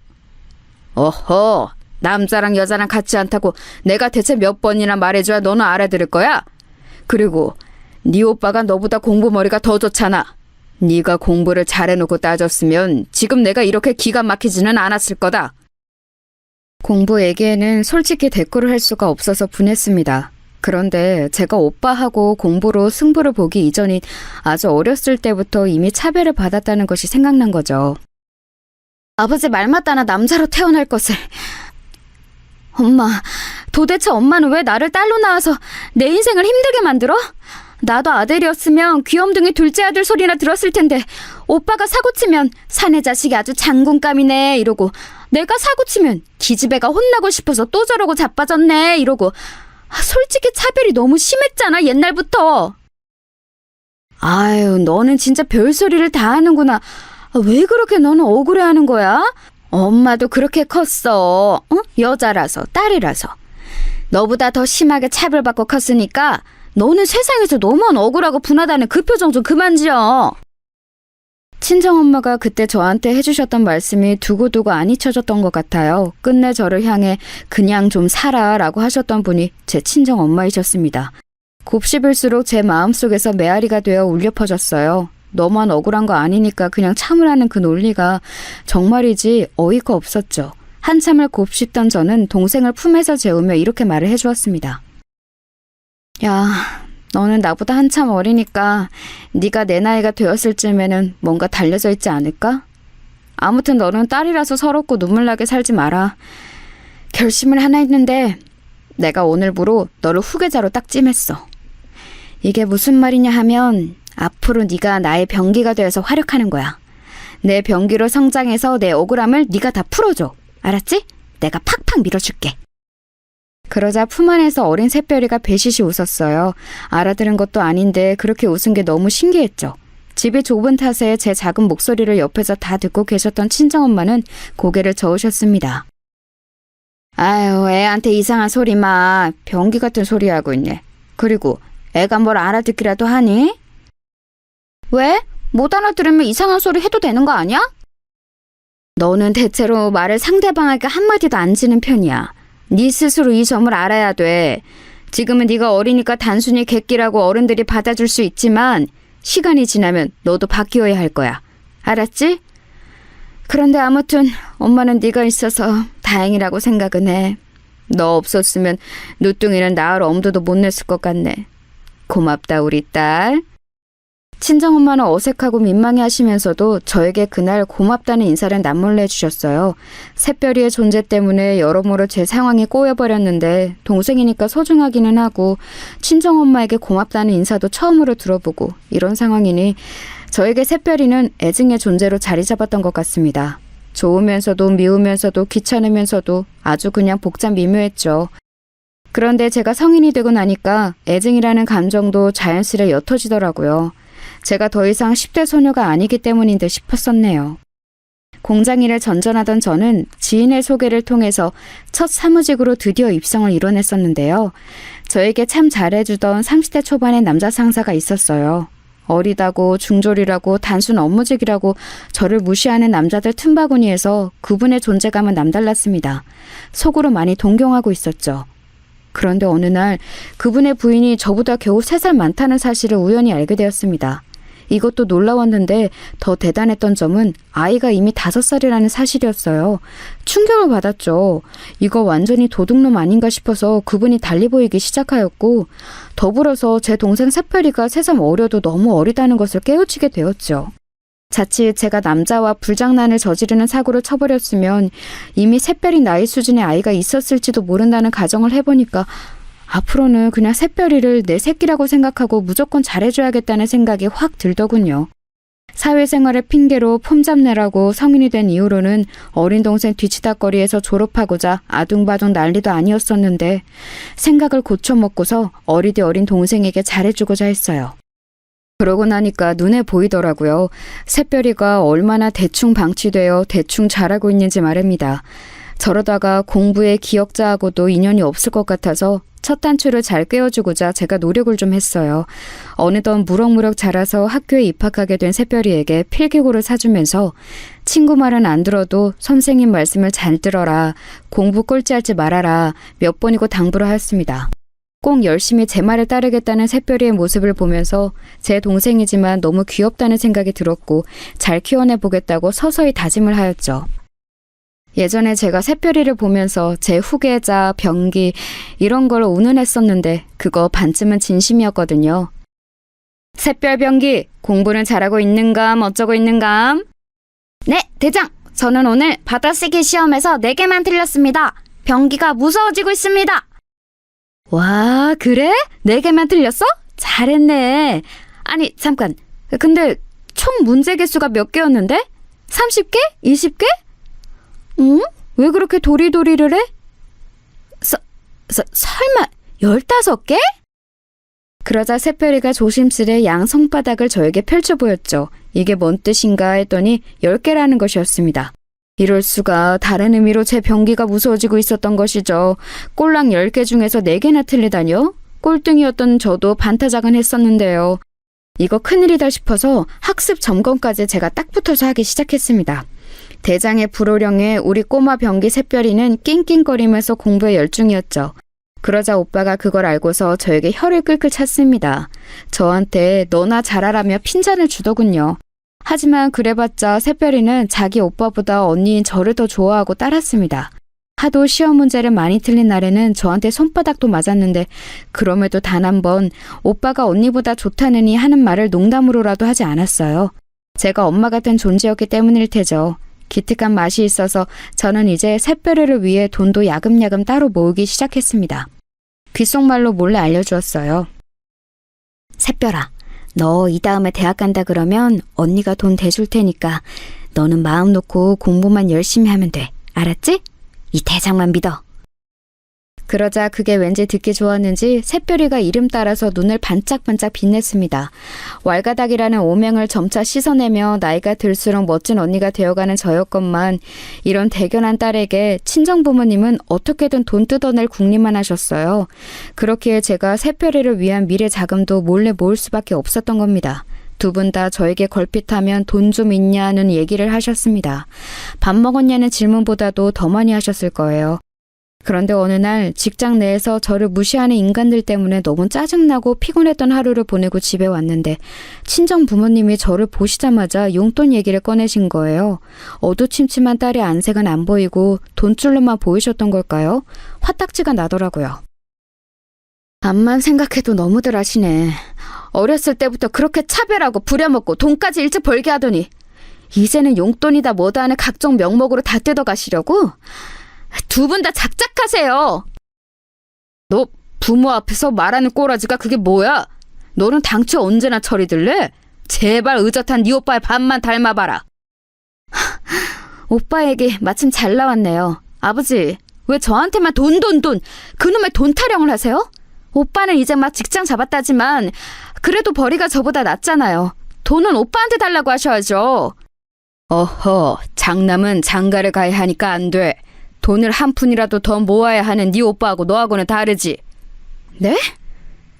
어허, 남자랑 여자랑 같지 않다고 내가 대체 몇 번이나 말해줘야 너는 알아들을 거야? 그리고 네 오빠가 너보다 공부머리가 더 좋잖아. 네가 공부를 잘해놓고 따졌으면 지금 내가 이렇게 기가 막히지는 않았을 거다. 공부 얘기에는 솔직히 대꾸를 할 수가 없어서 분했습니다. 그런데 제가 오빠하고 공부로 승부를 보기 이전인 아주 어렸을 때부터 이미 차별을 받았다는 것이 생각난 거죠. 아버지 말 맞다나 남자로 태어날 것을. 엄마, 도대체 엄마는 왜 나를 딸로 낳아서 내 인생을 힘들게 만들어? 나도 아들이었으면 귀염둥이 둘째 아들 소리나 들었을 텐데 오빠가 사고치면 사내 자식이 아주 장군감이네 이러고 내가 사고치면 기집애가 혼나고 싶어서 또 저러고 자빠졌네 이러고 솔직히 차별이 너무 심했잖아 옛날부터. 아유, 너는 진짜 별소리를 다 하는구나. 왜 그렇게 너는 억울해하는 거야? 엄마도 그렇게 컸어. 어? 여자라서 딸이라서. 너보다 더 심하게 차별받고 컸으니까 너는 세상에서 너무한 억울하고 분하다는 그 표정 좀 그만 지어. 친정엄마가 그때 저한테 해주셨던 말씀이 두고두고 안 잊혀졌던 것 같아요. 끝내 저를 향해 그냥 좀 살아라고 하셨던 분이 제 친정엄마이셨습니다. 곱씹을수록 제 마음속에서 메아리가 되어 울려 퍼졌어요. 너만 억울한 거 아니니까 그냥 참으라는 그 논리가 정말이지 어이가 없었죠. 한참을 곱씹던 저는 동생을 품에서 재우며 이렇게 말을 해주었습니다. 야, 너는 나보다 한참 어리니까 네가 내 나이가 되었을 쯤에는 뭔가 달려져 있지 않을까? 아무튼 너는 딸이라서 서럽고 눈물나게 살지 마라. 결심을 하나 했는데 내가 오늘부로 너를 후계자로 딱 찜했어. 이게 무슨 말이냐 하면 앞으로 네가 나의 병기가 되어서 활약하는 거야. 내 병기로 성장해서 내 억울함을 네가 다 풀어줘. 알았지? 내가 팍팍 밀어줄게. 그러자 품 안에서 어린 새별이가 배시시 웃었어요. 알아들은 것도 아닌데 그렇게 웃은 게 너무 신기했죠. 집이 좁은 탓에 제 작은 목소리를 옆에서 다 듣고 계셨던 친정엄마는 고개를 저으셨습니다. 아유, 애한테 이상한 소리 마. 병기 같은 소리 하고 있네. 그리고 애가 뭘 알아듣기라도 하니? 왜? 못 알아들으면 이상한 소리 해도 되는 거 아니야? 너는 대체로 말을 상대방에게 한마디도 안 지는 편이야. 네 스스로 이 점을 알아야 돼. 지금은 네가 어리니까 단순히 객기라고 어른들이 받아줄 수 있지만 시간이 지나면 너도 바뀌어야 할 거야. 알았지? 그런데 아무튼 엄마는 네가 있어서 다행이라고 생각은 해. 너 없었으면 누뚱이는 나을 엄두도 못 냈을 것 같네. 고맙다 우리 딸. 친정엄마는 어색하고 민망해하시면서도 저에게 그날 고맙다는 인사를 남몰래 해주셨어요. 새별이의 존재 때문에 여러모로 제 상황이 꼬여버렸는데 동생이니까 소중하기는 하고 친정엄마에게 고맙다는 인사도 처음으로 들어보고 이런 상황이니 저에게 새별이는 애증의 존재로 자리 잡았던 것 같습니다. 좋으면서도 미우면서도 귀찮으면서도 아주 그냥 복잡 미묘했죠. 그런데 제가 성인이 되고 나니까 애증이라는 감정도 자연스레 옅어지더라고요. 제가 더 이상 10대 소녀가 아니기 때문인 듯 싶었었네요. 공장일을 전전하던 저는 지인의 소개를 통해서 첫 사무직으로 드디어 입성을 이뤄냈었는데요. 저에게 참 잘해주던 30대 초반의 남자 상사가 있었어요. 어리다고 중졸이라고 단순 업무직이라고 저를 무시하는 남자들 틈바구니에서 그분의 존재감은 남달랐습니다. 속으로 많이 동경하고 있었죠. 그런데 어느 날 그분의 부인이 저보다 겨우 3살 많다는 사실을 우연히 알게 되었습니다. 이것도 놀라웠는데 더 대단했던 점은 아이가 이미 5살이라는 사실이었어요. 충격을 받았죠. 이거 완전히 도둑놈 아닌가 싶어서 그분이 달리 보이기 시작하였고 더불어서 제 동생 새별이가 새삼 어려도 너무 어리다는 것을 깨우치게 되었죠. 자칫 제가 남자와 불장난을 저지르는 사고를 쳐버렸으면 이미 새별이 나이 수준의 아이가 있었을지도 모른다는 가정을 해보니까 앞으로는 그냥 새별이를 내 새끼라고 생각하고 무조건 잘해줘야겠다는 생각이 확 들더군요. 사회생활을 핑계로 폼 잡느라고 성인이 된 이후로는 어린 동생 뒤치다거리에서 졸업하고자 아둥바둥 난리도 아니었었는데 생각을 고쳐먹고서 어리디 어린 동생에게 잘해주고자 했어요. 그러고 나니까 눈에 보이더라고요. 새별이가 얼마나 대충 방치되어 대충 자라고 있는지 말입니다. 저러다가 공부에 기억자하고도 인연이 없을 것 같아서 첫 단추를 잘 꿰어주고자 제가 노력을 좀 했어요. 어느덧 무럭무럭 자라서 학교에 입학하게 된 새별이에게 필기고를 사주면서 친구 말은 안 들어도 선생님 말씀을 잘 들어라, 공부 꼴찌하지 말아라 몇 번이고 당부를 하였습니다. 꼭 열심히 제 말을 따르겠다는 새별이의 모습을 보면서 제 동생이지만 너무 귀엽다는 생각이 들었고 잘 키워내보겠다고 서서히 다짐을 하였죠. 예전에 제가 새별이를 보면서 제 후계자, 병기 이런 걸 운운했었는데 그거 반쯤은 진심이었거든요. 새별 병기, 공부는 잘하고 있는감 어쩌고 있는감? 네, 대장! 저는 오늘 받아쓰기 시험에서 4개만 틀렸습니다. 병기가 무서워지고 있습니다. 와, 그래? 4개만 틀렸어? 잘했네. 아니, 잠깐. 근데 총 문제 개수가 몇 개였는데? 30개? 20개? 응? 왜 그렇게 도리도리를 해? 설마 15개? 그러자 새별이가 조심스레 양 손바닥을 저에게 펼쳐 보였죠. 이게 뭔 뜻인가 했더니 10개라는 것이었습니다. 이럴 수가, 다른 의미로 제 병기가 무서워지고 있었던 것이죠. 꼴랑 10개 중에서 4개나 틀리다뇨? 꼴등이었던 저도 반타작은 했었는데요. 이거 큰일이다 싶어서 학습 점검까지 제가 딱 붙어서 하기 시작했습니다. 대장의 불호령에 우리 꼬마 병기 새별이는 낑낑거리면서 공부에 열중이었죠. 그러자 오빠가 그걸 알고서 저에게 혀를 끌끌 찼습니다. 저한테 너나 잘하라며 핀잔을 주더군요. 하지만 그래봤자 새별이는 자기 오빠보다 언니인 저를 더 좋아하고 따랐습니다. 하도 시험 문제를 많이 틀린 날에는 저한테 손바닥도 맞았는데 그럼에도 단 한 번 오빠가 언니보다 좋다느니 하는 말을 농담으로라도 하지 않았어요. 제가 엄마 같은 존재였기 때문일 테죠. 기특한 맛이 있어서 저는 이제 새별이를 위해 돈도 야금야금 따로 모으기 시작했습니다. 귓속말로 몰래 알려주었어요. 새별아, 너 이 다음에 대학 간다 그러면 언니가 돈 대줄 테니까 너는 마음 놓고 공부만 열심히 하면 돼. 알았지? 이 대장만 믿어. 그러자 그게 왠지 듣기 좋았는지 새별이가 이름 따라서 눈을 반짝반짝 빛냈습니다. 왈가닥이라는 오명을 점차 씻어내며 나이가 들수록 멋진 언니가 되어가는 저였건만 이런 대견한 딸에게 친정부모님은 어떻게든 돈 뜯어낼 궁리만 하셨어요. 그렇기에 제가 새별이를 위한 미래 자금도 몰래 모을 수밖에 없었던 겁니다. 두 분 다 저에게 걸핏하면 돈 좀 있냐는 얘기를 하셨습니다. 밥 먹었냐는 질문보다도 더 많이 하셨을 거예요. 그런데 어느 날 직장 내에서 저를 무시하는 인간들 때문에 너무 짜증나고 피곤했던 하루를 보내고 집에 왔는데 친정 부모님이 저를 보시자마자 용돈 얘기를 꺼내신 거예요. 어두침침한 딸의 안색은 안 보이고 돈줄로만 보이셨던 걸까요? 화딱지가 나더라고요. 암만 생각해도 너무들 하시네. 어렸을 때부터 그렇게 차별하고 부려먹고 돈까지 일찍 벌게 하더니 이제는 용돈이다 뭐다 하는 각종 명목으로 다 뜯어가시려고? 두 분 다 작작하세요. 너 부모 앞에서 말하는 꼬라지가 그게 뭐야? 너는 당최 언제나 철이 들래? 제발 의젓한 네 오빠의 반만 닮아봐라. 오빠 얘기 마침 잘 나왔네요. 아버지, 왜 저한테만 돈 그놈의 돈 타령을 하세요? 오빠는 이제 막 직장 잡았다지만 그래도 벌이가 저보다 낫잖아요. 돈은 오빠한테 달라고 하셔야죠. 어허, 장남은 장가를 가야 하니까 안 돼. 돈을 한 푼이라도 더 모아야 하는 네 오빠하고 너하고는 다르지. 네?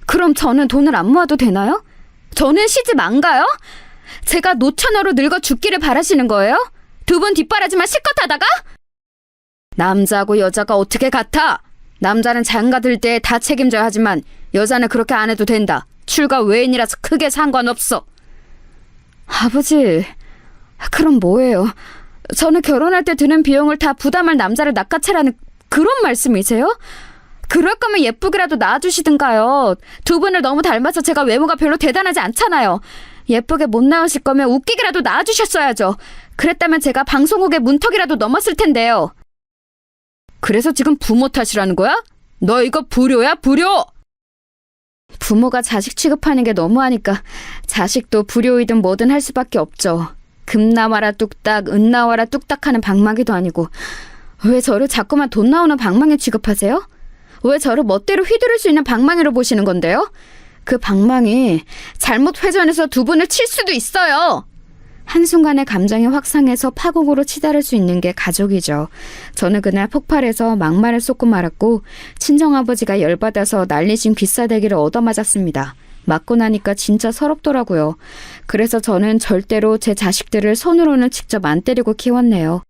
그럼 저는 돈을 안 모아도 되나요? 저는 시집 안 가요? 제가 노처녀로 늙어 죽기를 바라시는 거예요? 두 분 뒷바라지만 실컷 하다가? 남자하고 여자가 어떻게 같아? 남자는 장가 들 때 다 책임져야 하지만 여자는 그렇게 안 해도 된다. 출가 외인이라서 크게 상관없어. 아버지, 그럼 뭐예요? 저는 결혼할 때 드는 비용을 다 부담할 남자를 낚아채라는 그런 말씀이세요? 그럴 거면 예쁘게라도 낳아주시든가요. 두 분을 너무 닮아서 제가 외모가 별로 대단하지 않잖아요. 예쁘게 못 낳으실 거면 웃기게라도 낳아주셨어야죠. 그랬다면 제가 방송국의 문턱이라도 넘었을 텐데요. 그래서 지금 부모 탓이라는 거야? 너 이거 불효야, 불효! 부모가 자식 취급하는 게 너무하니까 자식도 불효이든 뭐든 할 수밖에 없죠. 금 나와라 뚝딱, 은 나와라 뚝딱 하는 방망이도 아니고 왜 저를 자꾸만 돈 나오는 방망이 취급하세요? 왜 저를 멋대로 휘두를 수 있는 방망이로 보시는 건데요? 그 방망이 잘못 회전해서 두 분을 칠 수도 있어요. 한순간에 감정이 확상해서 파국으로 치달을 수 있는 게 가족이죠. 저는 그날 폭발해서 막말을 쏟고 말았고 친정아버지가 열받아서 날리신 귀싸대기를 얻어맞았습니다. 맞고 나니까 진짜 서럽더라고요. 그래서 저는 절대로 제 자식들을 손으로는 직접 안 때리고 키웠네요.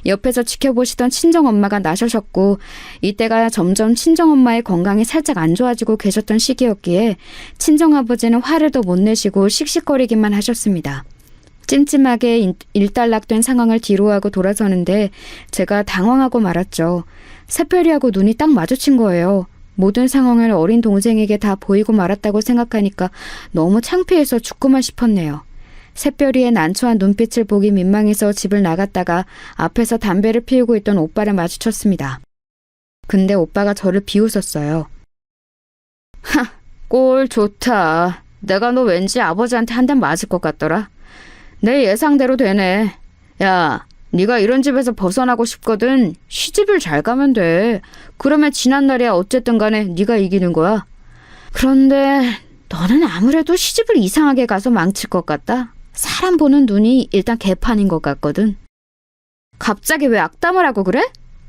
옆에서 지켜보시던 친정엄마가 나셔셨고 이때가 점점 친정엄마의 건강이 살짝 안 좋아지고 계셨던 시기였기에 친정아버지는 화를 더 못 내시고 씩씩거리기만 하셨습니다. 찜찜하게 일단락된 상황을 뒤로하고 돌아서는데 제가 당황하고 말았죠. 새별이하고 눈이 딱 마주친 거예요. 모든 상황을 어린 동생에게 다 보이고 말았다고 생각하니까 너무 창피해서 죽고만 싶었네요. 새별이의 난처한 눈빛을 보기 민망해서 집을 나갔다가 앞에서 담배를 피우고 있던 오빠를 마주쳤습니다. 근데 오빠가 저를 비웃었어요. 하, 꼴 좋다. 내가 너 왠지 아버지한테 한 대 맞을 것 같더라. 내 예상대로 되네. 야, 네가 이런 집에서 벗어나고 싶거든. 시집을 잘 가면 돼. 그러면 지난날이야 어쨌든 간에 네가 이기는 거야. 그런데 너는 아무래도 시집을 이상하게 가서 망칠 것 같다. 사람 보는 눈이 일단 개판인 것 같거든. 갑자기 왜 악담을 하고 그래?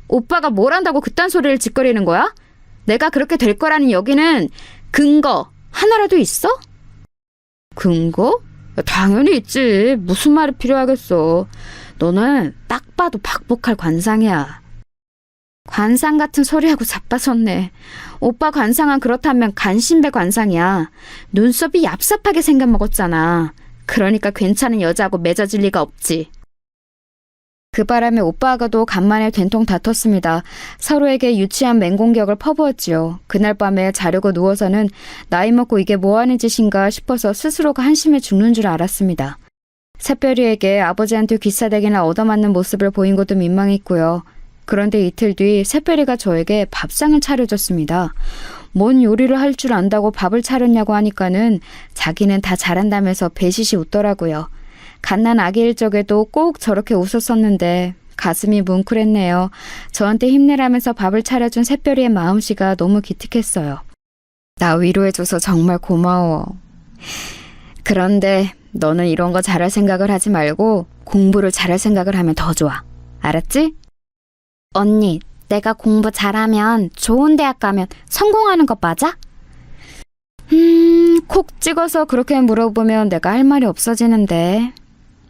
오빠가 뭘 한다고 그딴 소리를 짓거리는 거야? 내가 그렇게 될 거라는 여기는 근거 하나라도 있어? 근거? 당연히 있지. 무슨 말이 필요하겠어. 너는 딱 봐도 박복할 관상이야. 관상 같은 소리하고 자빠졌네. 오빠 관상은 그렇다면 간신배 관상이야. 눈썹이 얍삽하게 생겨먹었잖아. 그러니까 괜찮은 여자하고 맺어질 리가 없지. 그 바람에 오빠하고도 간만에 된통 다퉜습니다. 서로에게 유치한 맹공격을 퍼부었지요. 그날 밤에 자려고 누워서는 나이 먹고 이게 뭐하는 짓인가 싶어서 스스로가 한심해 죽는 줄 알았습니다. 새별이에게 아버지한테 귀싸대기나 얻어맞는 모습을 보인 것도 민망했고요. 그런데 이틀 뒤 새별이가 저에게 밥상을 차려줬습니다. 뭔 요리를 할 줄 안다고 밥을 차렸냐고 하니까는 자기는 다 잘한다면서 배시시 웃더라고요. 갓난 아기일 적에도 꼭 저렇게 웃었었는데 가슴이 뭉클했네요. 저한테 힘내라면서 밥을 차려준 새별이의 마음씨가 너무 기특했어요. 나 위로해줘서 정말 고마워. 그런데 너는 이런 거 잘할 생각을 하지 말고 공부를 잘할 생각을 하면 더 좋아. 알았지? 언니, 내가 공부 잘하면 좋은 대학 가면 성공하는 거 맞아? 콕 찍어서 그렇게 물어보면 내가 할 말이 없어지는데.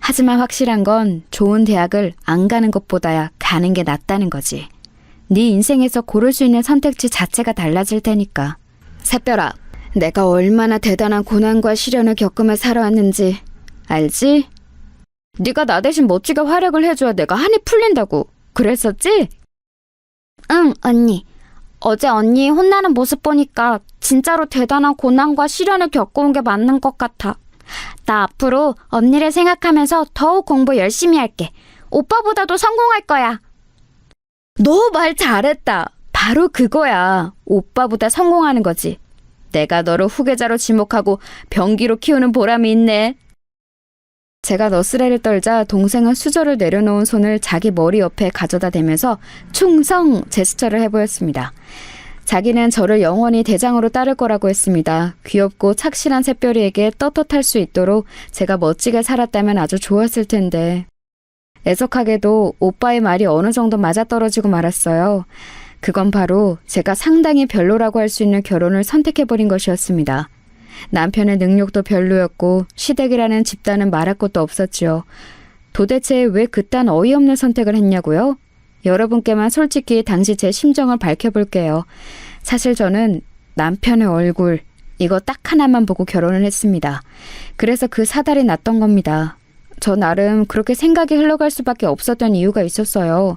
하지만 확실한 건 좋은 대학을 안 가는 것보다야 가는 게 낫다는 거지. 네 인생에서 고를 수 있는 선택지 자체가 달라질 테니까. 새별아, 내가 얼마나 대단한 고난과 시련을 겪으며 살아왔는지 알지? 네가 나 대신 멋지게 활약을 해줘야 내가 한이 풀린다고 그랬었지? 응, 언니. 어제 언니 혼나는 모습 보니까 진짜로 대단한 고난과 시련을 겪어온 게 맞는 것 같아. 나 앞으로 언니를 생각하면서 더욱 공부 열심히 할게. 오빠보다도 성공할 거야. 너 말 잘했다. 바로 그거야. 오빠보다 성공하는 거지. 내가 너를 후계자로 지목하고 병기로 키우는 보람이 있네. 제가 너스레를 떨자 동생은 수저를 내려놓은 손을 자기 머리 옆에 가져다 대면서 충성 제스처를 해보였습니다. 자기는 저를 영원히 대장으로 따를 거라고 했습니다. 귀엽고 착실한 새별이에게 떳떳할 수 있도록 제가 멋지게 살았다면 아주 좋았을 텐데. 애석하게도 오빠의 말이 어느 정도 맞아떨어지고 말았어요. 그건 바로 제가 상당히 별로라고 할 수 있는 결혼을 선택해버린 것이었습니다. 남편의 능력도 별로였고 시댁이라는 집단은 말할 것도 없었지요. 도대체 왜 그딴 어이없는 선택을 했냐고요? 여러분께만 솔직히 당시 제 심정을 밝혀볼게요. 사실 저는 남편의 얼굴, 이거 딱 하나만 보고 결혼을 했습니다. 그래서 그 사달이 났던 겁니다. 저 나름 그렇게 생각이 흘러갈 수밖에 없었던 이유가 있었어요.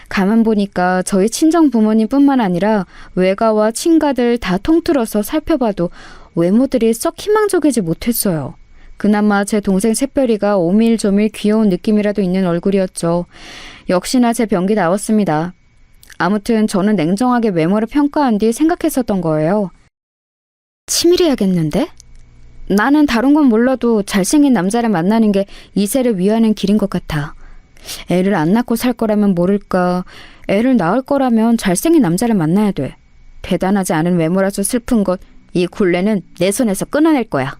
가만 보니까 저희 친정 부모님뿐만 아니라 외가와 친가들 다 통틀어서 살펴봐도 외모들이 썩 희망적이지 못했어요. 그나마 제 동생 새별이가 오밀조밀 귀여운 느낌이라도 있는 얼굴이었죠. 역시나 제 병기 나왔습니다. 아무튼 저는 냉정하게 외모를 평가한 뒤 생각했었던 거예요. 치밀해야겠는데? 나는 다른 건 몰라도 잘생긴 남자를 만나는 게 이세를 위하는 길인 것 같아. 애를 안 낳고 살 거라면 모를까. 애를 낳을 거라면 잘생긴 남자를 만나야 돼. 대단하지 않은 외모라서 슬픈 것, 이 굴레는 내 손에서 끊어낼 거야.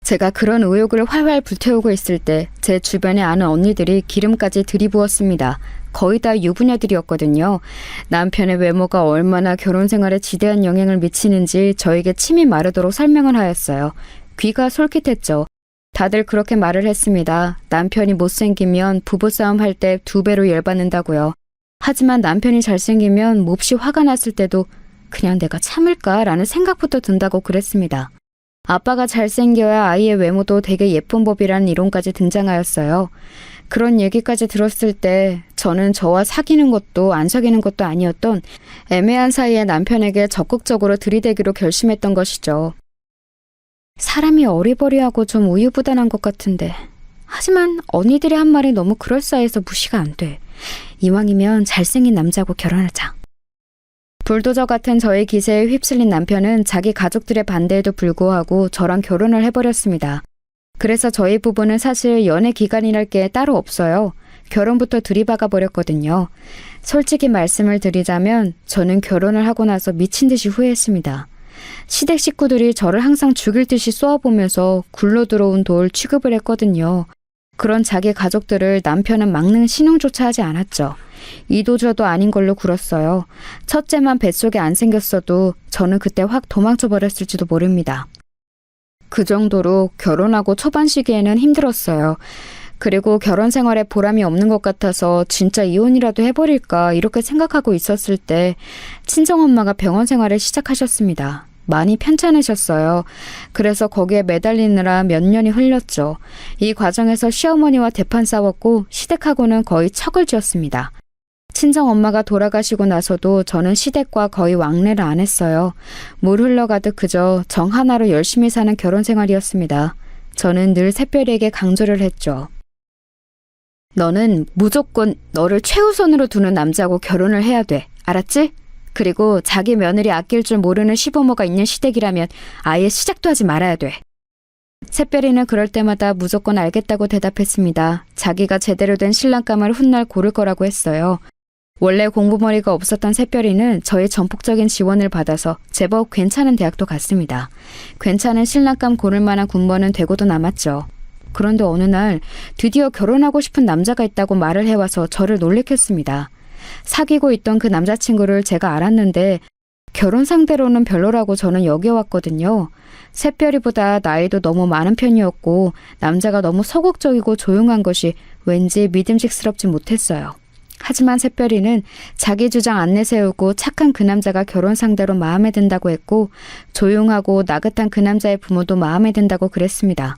제가 그런 의욕을 활활 불태우고 있을 때 제 주변에 아는 언니들이 기름까지 들이부었습니다. 거의 다 유부녀들이었거든요. 남편의 외모가 얼마나 결혼 생활에 지대한 영향을 미치는지 저에게 침이 마르도록 설명을 하였어요. 귀가 솔깃했죠. 다들 그렇게 말을 했습니다. 남편이 못생기면 부부싸움 할 때 2배로 열받는다고요. 하지만 남편이 잘생기면 몹시 화가 났을 때도 그냥 내가 참을까라는 생각부터 든다고 그랬습니다. 아빠가 잘생겨야 아이의 외모도 되게 예쁜 법이라는 이론까지 등장하였어요. 그런 얘기까지 들었을 때 저는 저와 사귀는 것도 안 사귀는 것도 아니었던 애매한 사이에 남편에게 적극적으로 들이대기로 결심했던 것이죠. 사람이 어리버리하고 좀 우유부단한 것 같은데 하지만 언니들이 한 말이 너무 그럴싸해서 무시가 안 돼. 이왕이면 잘생긴 남자하고 결혼하자. 불도저 같은 저의 기세에 휩쓸린 남편은 자기 가족들의 반대에도 불구하고 저랑 결혼을 해버렸습니다. 그래서 저희 부부는 사실 연애 기간이랄 게 따로 없어요. 결혼부터 들이박아 버렸거든요. 솔직히 말씀을 드리자면 저는 결혼을 하고 나서 미친 듯이 후회했습니다. 시댁 식구들이 저를 항상 죽일 듯이 쏘아보면서 굴러 들어온 돌 취급을 했거든요. 그런 자기 가족들을 남편은 막는 신용조차 하지 않았죠. 이도저도 아닌 걸로 굴었어요. 첫째만 뱃속에 안 생겼어도 저는 그때 확 도망쳐 버렸을지도 모릅니다. 그 정도로 결혼하고 초반 시기에는 힘들었어요. 그리고 결혼 생활에 보람이 없는 것 같아서 진짜 이혼이라도 해버릴까 이렇게 생각하고 있었을 때 친정엄마가 병원 생활을 시작하셨습니다. 많이 편찮으셨어요. 그래서 거기에 매달리느라 몇 년이 흘렸죠. 이 과정에서 시어머니와 대판 싸웠고 시댁하고는 거의 척을 지었습니다. 친정엄마가 돌아가시고 나서도 저는 시댁과 거의 왕래를 안 했어요. 물 흘러가듯 그저 정 하나로 열심히 사는 결혼 생활이었습니다. 저는 늘 새별이에게 강조를 했죠. 너는 무조건 너를 최우선으로 두는 남자하고 결혼을 해야 돼. 알았지? 그리고 자기 며느리 아낄 줄 모르는 시부모가 있는 시댁이라면 아예 시작도 하지 말아야 돼. 새별이는 그럴 때마다 무조건 알겠다고 대답했습니다. 자기가 제대로 된 신랑감을 훗날 고를 거라고 했어요. 원래 공부머리가 없었던 새별이는 저의 전폭적인 지원을 받아서 제법 괜찮은 대학도 갔습니다. 괜찮은 신랑감 고를 만한 군번은 되고도 남았죠. 그런데 어느 날 드디어 결혼하고 싶은 남자가 있다고 말을 해와서 저를 놀래켰습니다. 사귀고 있던 그 남자친구를 제가 알았는데 결혼 상대로는 별로라고 저는 여겨왔거든요. 새별이보다 나이도 너무 많은 편이었고 남자가 너무 소극적이고 조용한 것이 왠지 믿음직스럽지 못했어요. 하지만 새별이는 자기 주장 안 내세우고 착한 그 남자가 결혼 상대로 마음에 든다고 했고 조용하고 나긋한 그 남자의 부모도 마음에 든다고 그랬습니다.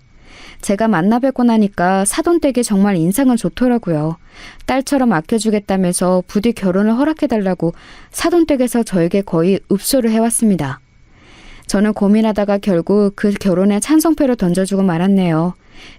제가 만나 뵙고 나니까 사돈댁이 정말 인상은 좋더라고요. 딸처럼 아껴주겠다면서 부디 결혼을 허락해달라고 사돈댁에서 저에게 거의 읍소를 해왔습니다. 저는 고민하다가 결국 그 결혼에 찬성표를 던져주고 말았네요.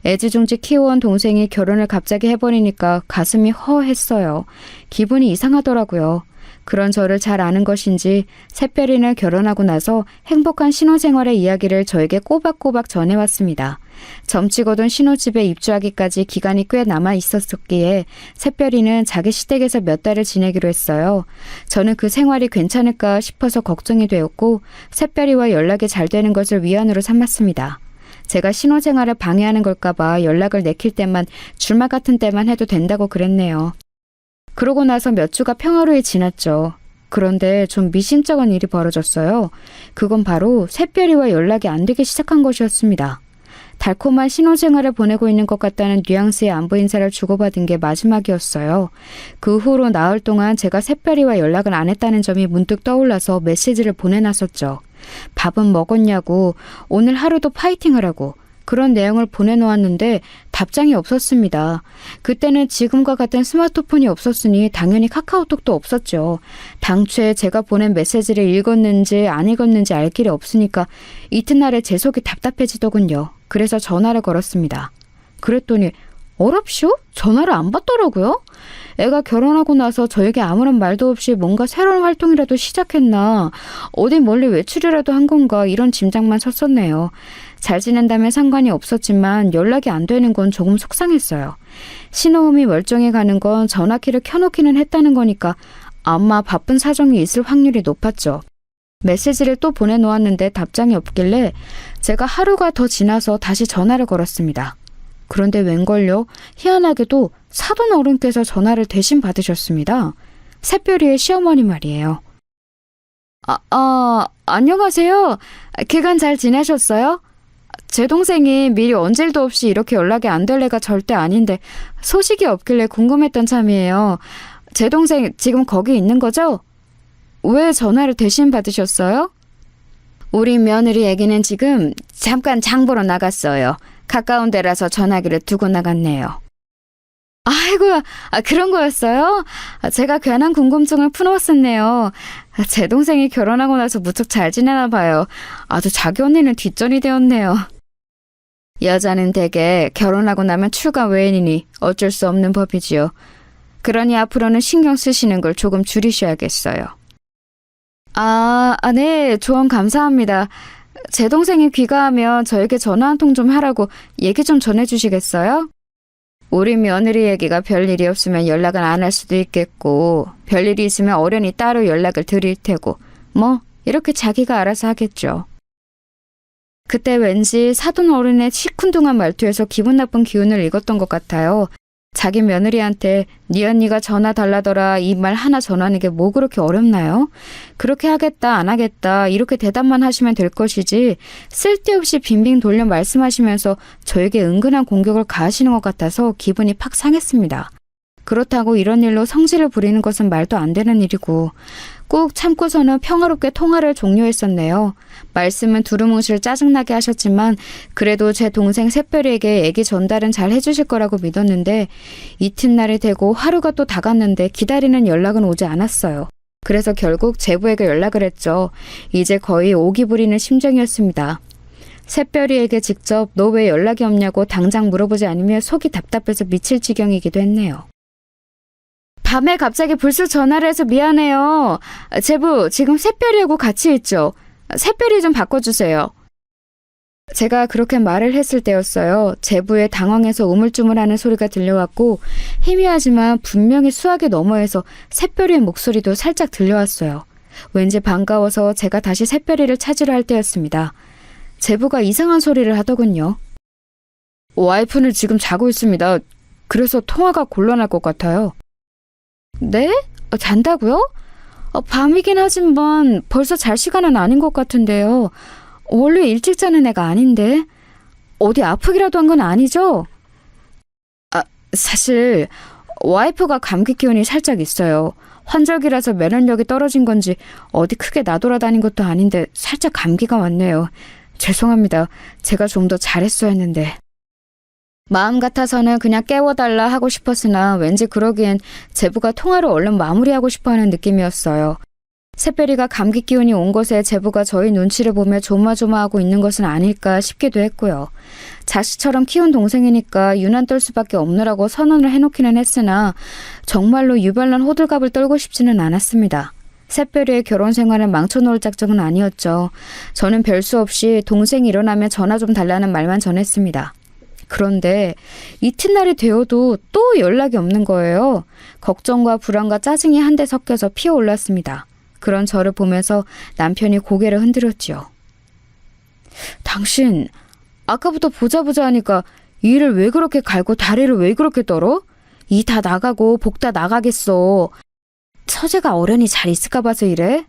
애지중지 키워온 동생이 결혼을 갑자기 해버리니까 가슴이 허했어요. 기분이 이상하더라고요. 그런 저를 잘 아는 것인지 새별이는 결혼하고 나서 행복한 신혼생활의 이야기를 저에게 꼬박꼬박 전해왔습니다. 점치고든 신혼집에 입주하기까지 기간이 꽤 남아 있었기에 새별이는 자기 시댁에서 몇 달을 지내기로 했어요. 저는 그 생활이 괜찮을까 싶어서 걱정이 되었고 새별이와 연락이 잘 되는 것을 위안으로 삼았습니다. 제가 신혼생활을 방해하는 걸까봐 연락을 내킬 때만 주말 같은 때만 해도 된다고 그랬네요. 그러고 나서 몇 주가 평화로이 지났죠. 그런데 좀 미심쩍은 일이 벌어졌어요. 그건 바로 새별이와 연락이 안 되기 시작한 것이었습니다. 달콤한 신혼생활을 보내고 있는 것 같다는 뉘앙스의 안부 인사를 주고받은 게 마지막이었어요. 그 후로 나흘 동안 제가 새별이와 연락을 안 했다는 점이 문득 떠올라서 메시지를 보내놨었죠. 밥은 먹었냐고, 오늘 하루도 파이팅하라고 그런 내용을 보내놓았는데 답장이 없었습니다. 그때는 지금과 같은 스마트폰이 없었으니 당연히 카카오톡도 없었죠. 당초에 제가 보낸 메시지를 읽었는지 안 읽었는지 알 길이 없으니까 이튿날에 제 속이 답답해지더군요. 그래서 전화를 걸었습니다. 그랬더니 어랍쇼? 전화를 안 받더라고요. 애가 결혼하고 나서 저에게 아무런 말도 없이 뭔가 새로운 활동이라도 시작했나, 어디 멀리 외출이라도 한 건가 이런 짐작만 섰었네요. 잘 지낸다면 상관이 없었지만 연락이 안 되는 건 조금 속상했어요. 신호음이 멀쩡히 가는 건 전화키를 켜놓기는 했다는 거니까 아마 바쁜 사정이 있을 확률이 높았죠. 메시지를 또 보내놓았는데 답장이 없길래 제가 하루가 더 지나서 다시 전화를 걸었습니다. 그런데 웬걸요? 희한하게도 사돈 어른께서 전화를 대신 받으셨습니다. 새별이의 시어머니 말이에요. 안녕하세요. 기간 잘 지내셨어요? 제 동생이 미리 언질도 없이 이렇게 연락이 안 될 애가 절대 아닌데 소식이 없길래 궁금했던 참이에요. 제 동생 지금 거기 있는 거죠? 왜 전화를 대신 받으셨어요? 우리 며느리 애기는 지금 잠깐 장 보러 나갔어요. 가까운 데라서 전화기를 두고 나갔네요. 아이고야, 그런 거였어요? 제가 괜한 궁금증을 풀어왔었네요. 제 동생이 결혼하고 나서 무척 잘 지내나 봐요. 아주 자기 언니는 뒷전이 되었네요. 여자는 대개 결혼하고 나면 출가 외인이니 어쩔 수 없는 법이지요. 그러니 앞으로는 신경 쓰시는 걸 조금 줄이셔야겠어요. 네, 조언 감사합니다. 제 동생이 귀가하면 저에게 전화 한 통 좀 하라고 얘기 좀 전해주시겠어요? 우리 며느리 얘기가 별일이 없으면 연락을 안 할 수도 있겠고 별일이 있으면 어련히 따로 연락을 드릴 테고 뭐 이렇게 자기가 알아서 하겠죠. 그때 왠지 사돈 어른의 시큰둥한 말투에서 기분 나쁜 기운을 읽었던 것 같아요. 자기 며느리한테 네 언니가 전화 달라더라 이 말 하나 전하는 게 뭐 그렇게 어렵나요? 그렇게 하겠다 안 하겠다 이렇게 대답만 하시면 될 것이지 쓸데없이 빙빙 돌려 말씀하시면서 저에게 은근한 공격을 가하시는 것 같아서 기분이 팍 상했습니다. 그렇다고 이런 일로 성질을 부리는 것은 말도 안 되는 일이고 꾹 참고서는 평화롭게 통화를 종료했었네요. 말씀은 두루뭉실 짜증나게 하셨지만 그래도 제 동생 샛별이에게 애기 전달은 잘 해주실 거라고 믿었는데 이튿날이 되고 하루가 또 다 갔는데 기다리는 연락은 오지 않았어요. 그래서 결국 제부에게 연락을 했죠. 이제 거의 오기 부리는 심정이었습니다. 샛별이에게 직접 너 왜 연락이 없냐고 당장 물어보지 않으면 속이 답답해서 미칠 지경이기도 했네요. 밤에 갑자기 불쑥 전화를 해서 미안해요. 제부, 지금 샛별이하고 같이 있죠? 샛별이 좀 바꿔주세요. 제가 그렇게 말을 했을 때였어요. 제부의 당황해서 우물쭈물하는 소리가 들려왔고 희미하지만 분명히 수학의 너머에서 샛별이의 목소리도 살짝 들려왔어요. 왠지 반가워서 제가 다시 샛별이를 찾으려 할 때였습니다. 제부가 이상한 소리를 하더군요. 와이프는 지금 자고 있습니다. 그래서 통화가 곤란할 것 같아요. 네? 잔다고요? 밤이긴 하지만 벌써 잘 시간은 아닌 것 같은데요. 원래 일찍 자는 애가 아닌데. 어디 아프기라도 한 건 아니죠? 사실 와이프가 감기 기운이 살짝 있어요. 환절기라서 면역력이 떨어진 건지 어디 크게 나돌아다닌 것도 아닌데 살짝 감기가 왔네요. 죄송합니다. 제가 좀 더 잘했어야 했는데. 마음 같아서는 그냥 깨워달라 하고 싶었으나 왠지 그러기엔 제부가 통화를 얼른 마무리하고 싶어하는 느낌이었어요. 샛별이가 감기 기운이 온 것에 제부가 저희 눈치를 보며 조마조마하고 있는 것은 아닐까 싶기도 했고요. 자식처럼 키운 동생이니까 유난 떨 수밖에 없느라고 선언을 해놓기는 했으나 정말로 유별난 호들갑을 떨고 싶지는 않았습니다. 샛별이의 결혼 생활을 망쳐놓을 작정은 아니었죠. 저는 별수 없이 동생이 일어나면 전화 좀 달라는 말만 전했습니다. 그런데 이튿날이 되어도 또 연락이 없는 거예요. 걱정과 불안과 짜증이 한데 섞여서 피어올랐습니다. 그런 저를 보면서 남편이 고개를 흔들었지요. 당신 아까부터 보자 하니까 일을 왜 그렇게 갈고 다리를 왜 그렇게 떨어? 이 다 나가고 복 다 나가겠어. 처제가 어련히 잘 있을까 봐서 이래?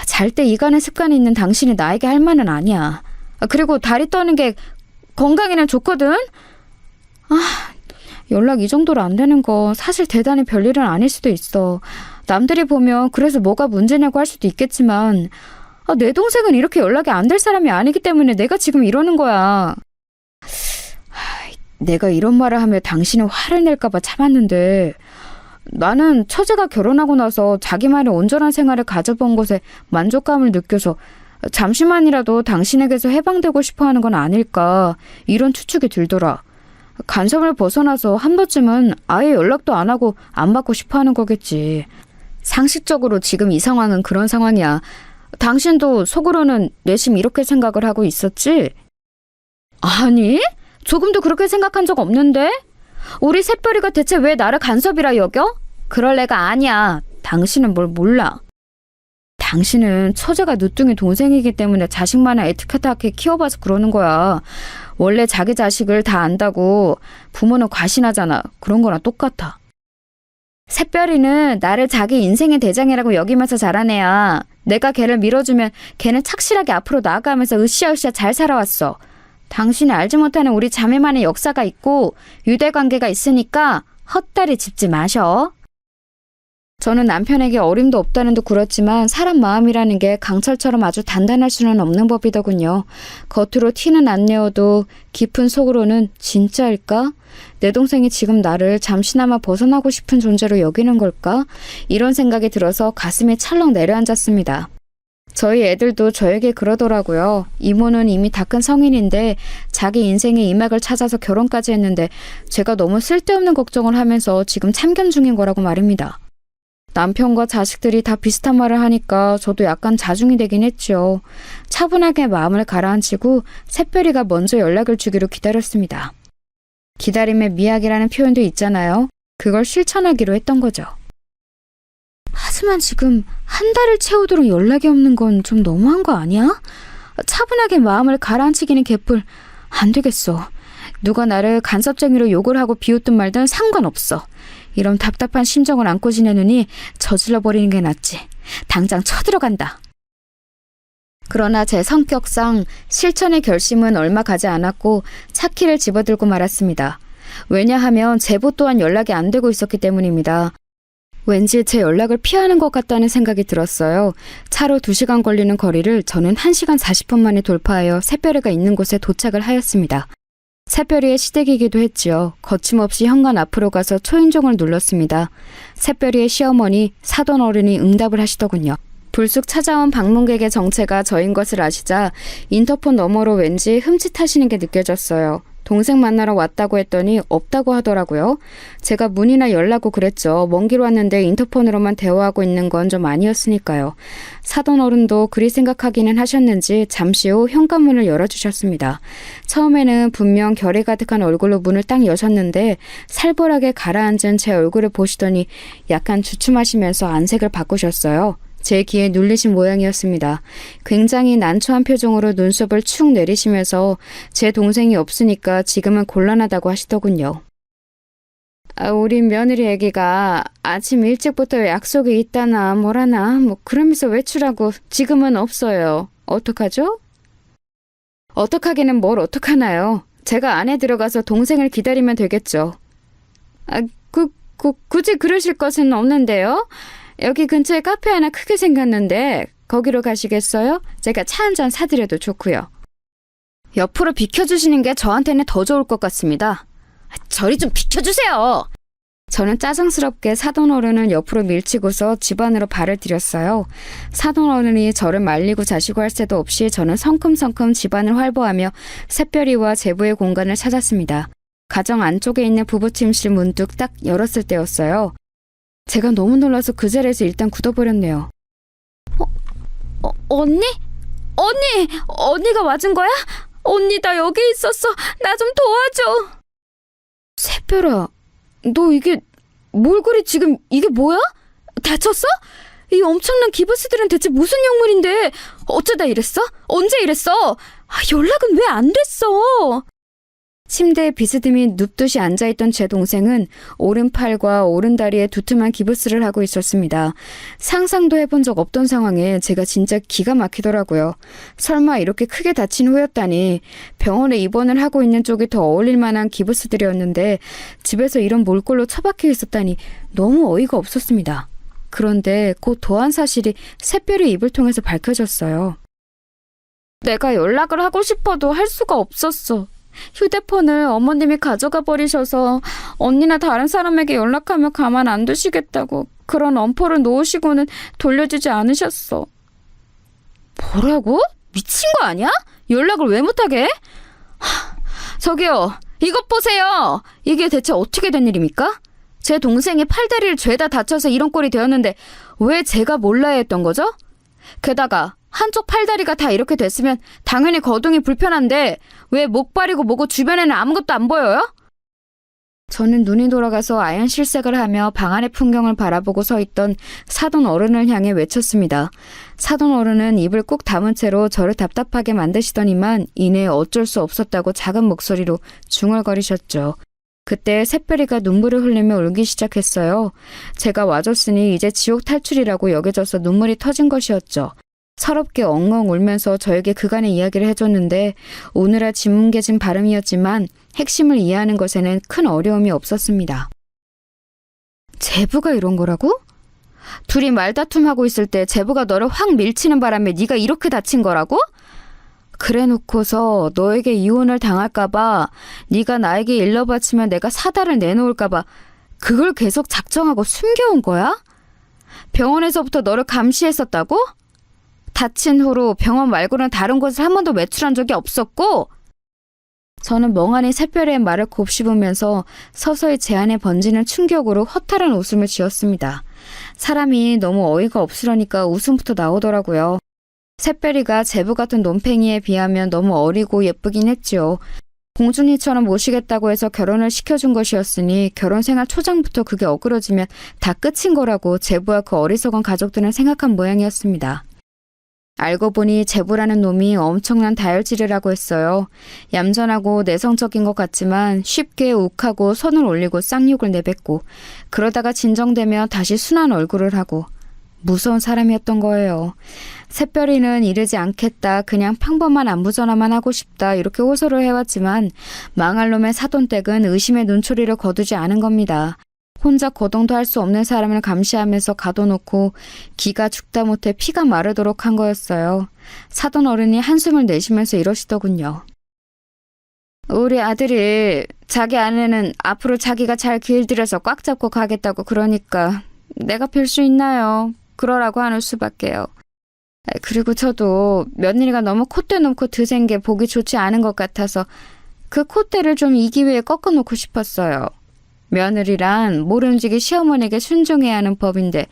잘 때 이간의 습관이 있는 당신이 나에게 할 말은 아니야. 그리고 다리 떠는 게 건강에는 좋거든? 연락 이 정도로 안 되는 거 사실 대단히 별일은 아닐 수도 있어. 남들이 보면 그래서 뭐가 문제냐고 할 수도 있겠지만 내 동생은 이렇게 연락이 안 될 사람이 아니기 때문에 내가 지금 이러는 거야. 내가 이런 말을 하며 당신은 화를 낼까 봐 참았는데 나는 처제가 결혼하고 나서 자기만의 온전한 생활을 가져본 것에 만족감을 느껴서 잠시만이라도 당신에게서 해방되고 싶어하는 건 아닐까 이런 추측이 들더라. 간섭을 벗어나서 한 번쯤은 아예 연락도 안 하고 안 받고 싶어하는 거겠지. 상식적으로 지금 이 상황은 그런 상황이야. 당신도 속으로는 내심 이렇게 생각을 하고 있었지? 아니, 조금도 그렇게 생각한 적 없는데? 우리 샛별이가 대체 왜 나를 간섭이라 여겨? 그럴 애가 아니야. 당신은 뭘 몰라. 당신은 처제가 늦둥이 동생이기 때문에 자식만을 애틋하게 키워봐서 그러는 거야. 원래 자기 자식을 다 안다고 부모는 과신하잖아. 그런 거랑 똑같아. 샛별이는 나를 자기 인생의 대장이라고 여기면서 자란 애야. 내가 걔를 밀어주면 걔는 착실하게 앞으로 나아가면서 으쌰으쌰 잘 살아왔어. 당신이 알지 못하는 우리 자매만의 역사가 있고 유대관계가 있으니까 헛다리 짚지 마셔. 저는 남편에게 어림도 없다는 듯 굴었지만 사람 마음이라는 게 강철처럼 아주 단단할 수는 없는 법이더군요. 겉으로 티는 안 내어도 깊은 속으로는 진짜일까? 내 동생이 지금 나를 잠시나마 벗어나고 싶은 존재로 여기는 걸까? 이런 생각이 들어서 가슴이 찰렁 내려앉았습니다. 저희 애들도 저에게 그러더라고요. 이모는 이미 다 큰 성인인데 자기 인생의 이막을 찾아서 결혼까지 했는데 제가 너무 쓸데없는 걱정을 하면서 지금 참견 중인 거라고 말입니다. 남편과 자식들이 다 비슷한 말을 하니까 저도 약간 자중이 되긴 했죠. 차분하게 마음을 가라앉히고 샛별이가 먼저 연락을 주기로 기다렸습니다. 기다림의 미학이라는 표현도 있잖아요. 그걸 실천하기로 했던 거죠. 하지만 지금 한 달을 채우도록 연락이 없는 건 좀 너무한 거 아니야? 차분하게 마음을 가라앉히기는 개뿔. 안 되겠어. 누가 나를 간섭쟁이로 욕을 하고 비웃든 말든 상관없어. 이런 답답한 심정을 안고 지내느니 저질러 버리는 게 낫지. 당장 쳐들어간다. 그러나 제 성격상 실천의 결심은 얼마 가지 않았고 차키를 집어들고 말았습니다. 왜냐하면 제보 또한 연락이 안 되고 있었기 때문입니다. 왠지 제 연락을 피하는 것 같다는 생각이 들었어요. 차로 2시간 걸리는 거리를 저는 1시간 40분 만에 돌파하여 새별이가 있는 곳에 도착을 하였습니다. 새별이의 시댁이기도 했지요. 거침없이 현관 앞으로 가서 초인종을 눌렀습니다. 새별이의 시어머니 사돈 어른이 응답을 하시더군요. 불쑥 찾아온 방문객의 정체가 저인 것을 아시자 인터폰 너머로 왠지 흠칫하시는 게 느껴졌어요. 동생 만나러 왔다고 했더니 없다고 하더라고요. 제가 문이나 열라고 그랬죠. 먼 길 왔는데 인터폰으로만 대화하고 있는 건 좀 아니었으니까요. 사돈 어른도 그리 생각하기는 하셨는지 잠시 후 현관문을 열어주셨습니다. 처음에는 분명 결이 가득한 얼굴로 문을 딱 여셨는데 살벌하게 가라앉은 제 얼굴을 보시더니 약간 주춤하시면서 안색을 바꾸셨어요. 제 귀에 눌리신 모양이었습니다. 굉장히 난처한 표정으로 눈썹을 축 내리시면서 제 동생이 없으니까 지금은 곤란하다고 하시더군요. 우리 며느리 애기가 아침 일찍부터 약속이 있다나 뭐라나 그러면서 외출하고 지금은 없어요. 어떡하죠? 어떡하기는 뭘 어떡하나요? 제가 안에 들어가서 동생을 기다리면 되겠죠. 굳이 그러실 것은 없는데요. 여기 근처에 카페 하나 크게 생겼는데 거기로 가시겠어요? 제가 차 한 잔 사드려도 좋고요. 옆으로 비켜주시는 게 저한테는 더 좋을 것 같습니다. 저리 좀 비켜주세요. 저는 짜증스럽게 사돈 어른을 옆으로 밀치고서 집 안으로 발을 들였어요. 사돈 어른이 저를 말리고 자시고 할 새도 없이 저는 성큼성큼 집 안을 활보하며 샛별이와 제부의 공간을 찾았습니다. 가정 안쪽에 있는 부부 침실 문득 딱 열었을 때였어요. 제가 너무 놀라서 그 자리에서 일단 굳어버렸네요. 언니? 언니가 맞은 거야? 언니 나 여기 있었어. 나 좀 도와줘. 새별아, 너 이게 뭘 그리 지금 이게 뭐야? 다쳤어? 이 엄청난 기부스들은 대체 무슨 약물인데 어쩌다 이랬어? 언제 이랬어? 연락은 왜 안 됐어? 침대에 비스듬히 눕듯이 앉아있던 제 동생은 오른팔과 오른다리에 두툼한 기부스를 하고 있었습니다. 상상도 해본 적 없던 상황에 제가 진짜 기가 막히더라고요. 설마 이렇게 크게 다친 후였다니. 병원에 입원을 하고 있는 쪽이 더 어울릴 만한 기부스들이었는데 집에서 이런 몰골로 처박혀 있었다니 너무 어이가 없었습니다. 그런데 곧 더한 사실이 샛별의 입을 통해서 밝혀졌어요. 내가 연락을 하고 싶어도 할 수가 없었어. 휴대폰을 어머님이 가져가 버리셔서 언니나 다른 사람에게 연락하면 가만 안 두시겠다고 그런 엄포를 놓으시고는 돌려주지 않으셨어. 뭐라고? 미친 거 아니야? 연락을 왜 못하게 해? 저기요, 이것 보세요. 이게 대체 어떻게 된 일입니까? 제 동생이 팔다리를 죄다 다쳐서 이런 꼴이 되었는데 왜 제가 몰라야 했던 거죠? 게다가 한쪽 팔다리가 다 이렇게 됐으면 당연히 거동이 불편한데 왜 목발이고 뭐고 주변에는 아무것도 안 보여요? 저는 눈이 돌아가서 아연 실색을 하며 방 안의 풍경을 바라보고 서 있던 사돈 어른을 향해 외쳤습니다. 사돈 어른은 입을 꾹 다문 채로 저를 답답하게 만드시더니만 이내 어쩔 수 없었다고 작은 목소리로 중얼거리셨죠. 그때 샛별이가 눈물을 흘리며 울기 시작했어요. 제가 와줬으니 이제 지옥 탈출이라고 여겨져서 눈물이 터진 것이었죠. 서럽게 엉엉 울면서 저에게 그간의 이야기를 해줬는데 오늘아 진뭉개진 발음이었지만 핵심을 이해하는 것에는 큰 어려움이 없었습니다. 제부가 이런 거라고? 둘이 말다툼하고 있을 때 제부가 너를 확 밀치는 바람에 네가 이렇게 다친 거라고? 그래놓고서 너에게 이혼을 당할까봐 네가 나에게 일러 바치면 내가 사다를 내놓을까봐 그걸 계속 작정하고 숨겨온 거야? 병원에서부터 너를 감시했었다고? 다친 후로 병원 말고는 다른 곳을 한 번도 외출한 적이 없었고? 저는 멍하니 샛별의 말을 곱씹으면서 서서히 제 안에 번지는 충격으로 허탈한 웃음을 지었습니다. 사람이 너무 어이가 없으려니까 웃음부터 나오더라고요. 샛별이가 제부 같은 논팽이에 비하면 너무 어리고 예쁘긴 했지요. 공주니처럼 모시겠다고 해서 결혼을 시켜준 것이었으니 결혼 생활 초장부터 그게 어그러지면 다 끝인 거라고 제부와 그 어리석은 가족들은 생각한 모양이었습니다. 알고 보니 제부라는 놈이 엄청난 다혈질을 하고 했어요. 얌전하고 내성적인 것 같지만 쉽게 욱하고 손을 올리고 쌍욕을 내뱉고 그러다가 진정되면 다시 순한 얼굴을 하고 무서운 사람이었던 거예요. 샛별이는 이르지 않겠다. 그냥 평범한 안부전화만 하고 싶다. 이렇게 호소를 해왔지만 망할 놈의 사돈댁은 의심의 눈초리를 거두지 않은 겁니다. 혼자 거동도 할 수 없는 사람을 감시하면서 가둬놓고 기가 죽다 못해 피가 마르도록 한 거였어요. 사돈 어른이 한숨을 내쉬면서 이러시더군요. 우리 아들이 자기 아내는 앞으로 자기가 잘 길들여서 꽉 잡고 가겠다고 그러니까 내가 별 수 있나요? 그러라고 하는 수밖에요. 그리고 저도 며느리가 너무 콧대 놓고 드센 게 보기 좋지 않은 것 같아서 그 콧대를 좀 이 기회에 꺾어놓고 싶었어요. 며느리란 모름지기 시어머니에게 순종해야 하는 법인데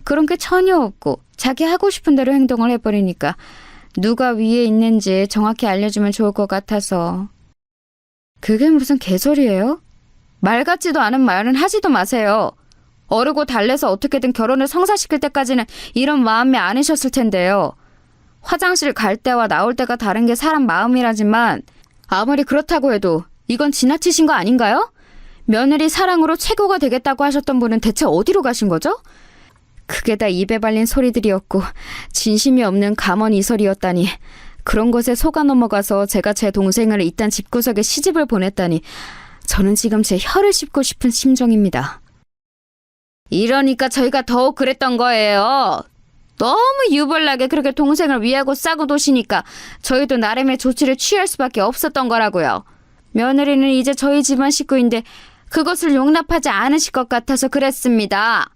그런 게 전혀 없고 자기 하고 싶은 대로 행동을 해버리니까 누가 위에 있는지 정확히 알려주면 좋을 것 같아서. 그게 무슨 개소리예요? 말 같지도 않은 말은 하지도 마세요. 어르고 달래서 어떻게든 결혼을 성사시킬 때까지는 이런 마음이 아니셨을 텐데요. 화장실 갈 때와 나올 때가 다른 게 사람 마음이라지만 아무리 그렇다고 해도 이건 지나치신 거 아닌가요? 며느리 사랑으로 최고가 되겠다고 하셨던 분은 대체 어디로 가신 거죠? 그게 다 입에 발린 소리들이었고 진심이 없는 감언이설이었다니. 그런 것에 속아 넘어가서 제가 제 동생을 이딴 집구석에 시집을 보냈다니 저는 지금 제 혀를 씹고 싶은 심정입니다. 이러니까 저희가 더욱 그랬던 거예요. 너무 유별나게 그렇게 동생을 위하고 싸고 도시니까 저희도 나름의 조치를 취할 수밖에 없었던 거라고요. 며느리는 이제 저희 집안 식구인데 그것을 용납하지 않으실 것 같아서 그랬습니다.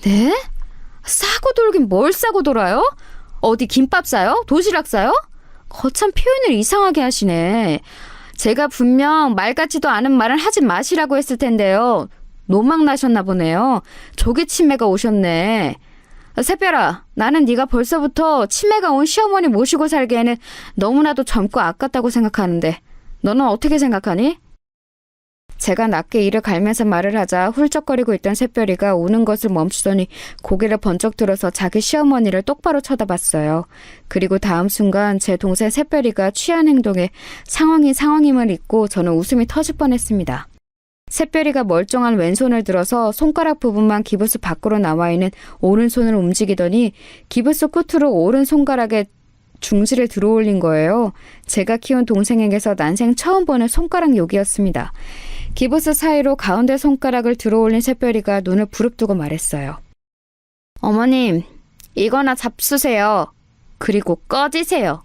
네? 싸고 돌긴 뭘 싸고 돌아요? 어디 김밥 싸요? 도시락 싸요? 거참 표현을 이상하게 하시네. 제가 분명 말 같지도 않은 말은 하지 마시라고 했을 텐데요. 노망 나셨나 보네요. 조기 치매가 오셨네. 새별아, 나는 네가 벌써부터 치매가 온 시어머니 모시고 살기에는 너무나도 젊고 아깝다고 생각하는데 너는 어떻게 생각하니? 제가 낮게 이를 갈면서 말을 하자 훌쩍거리고 있던 새별이가 우는 것을 멈추더니 고개를 번쩍 들어서 자기 시어머니를 똑바로 쳐다봤어요. 그리고 다음 순간 제 동생 새별이가 취한 행동에 상황임을 잊고 저는 웃음이 터질 뻔했습니다. 새별이가 멀쩡한 왼손을 들어서 손가락 부분만 기부스 밖으로 나와 있는 오른손을 움직이더니 기부스 끝으로 오른 손가락에 중지를 들어올린 거예요. 제가 키운 동생에게서 난생 처음 보는 손가락 욕이었습니다. 기부스 사이로 가운데 손가락을 들어올린 새별이가 눈을 부릅뜨고 말했어요. 어머님, 이거나 잡수세요. 그리고 꺼지세요.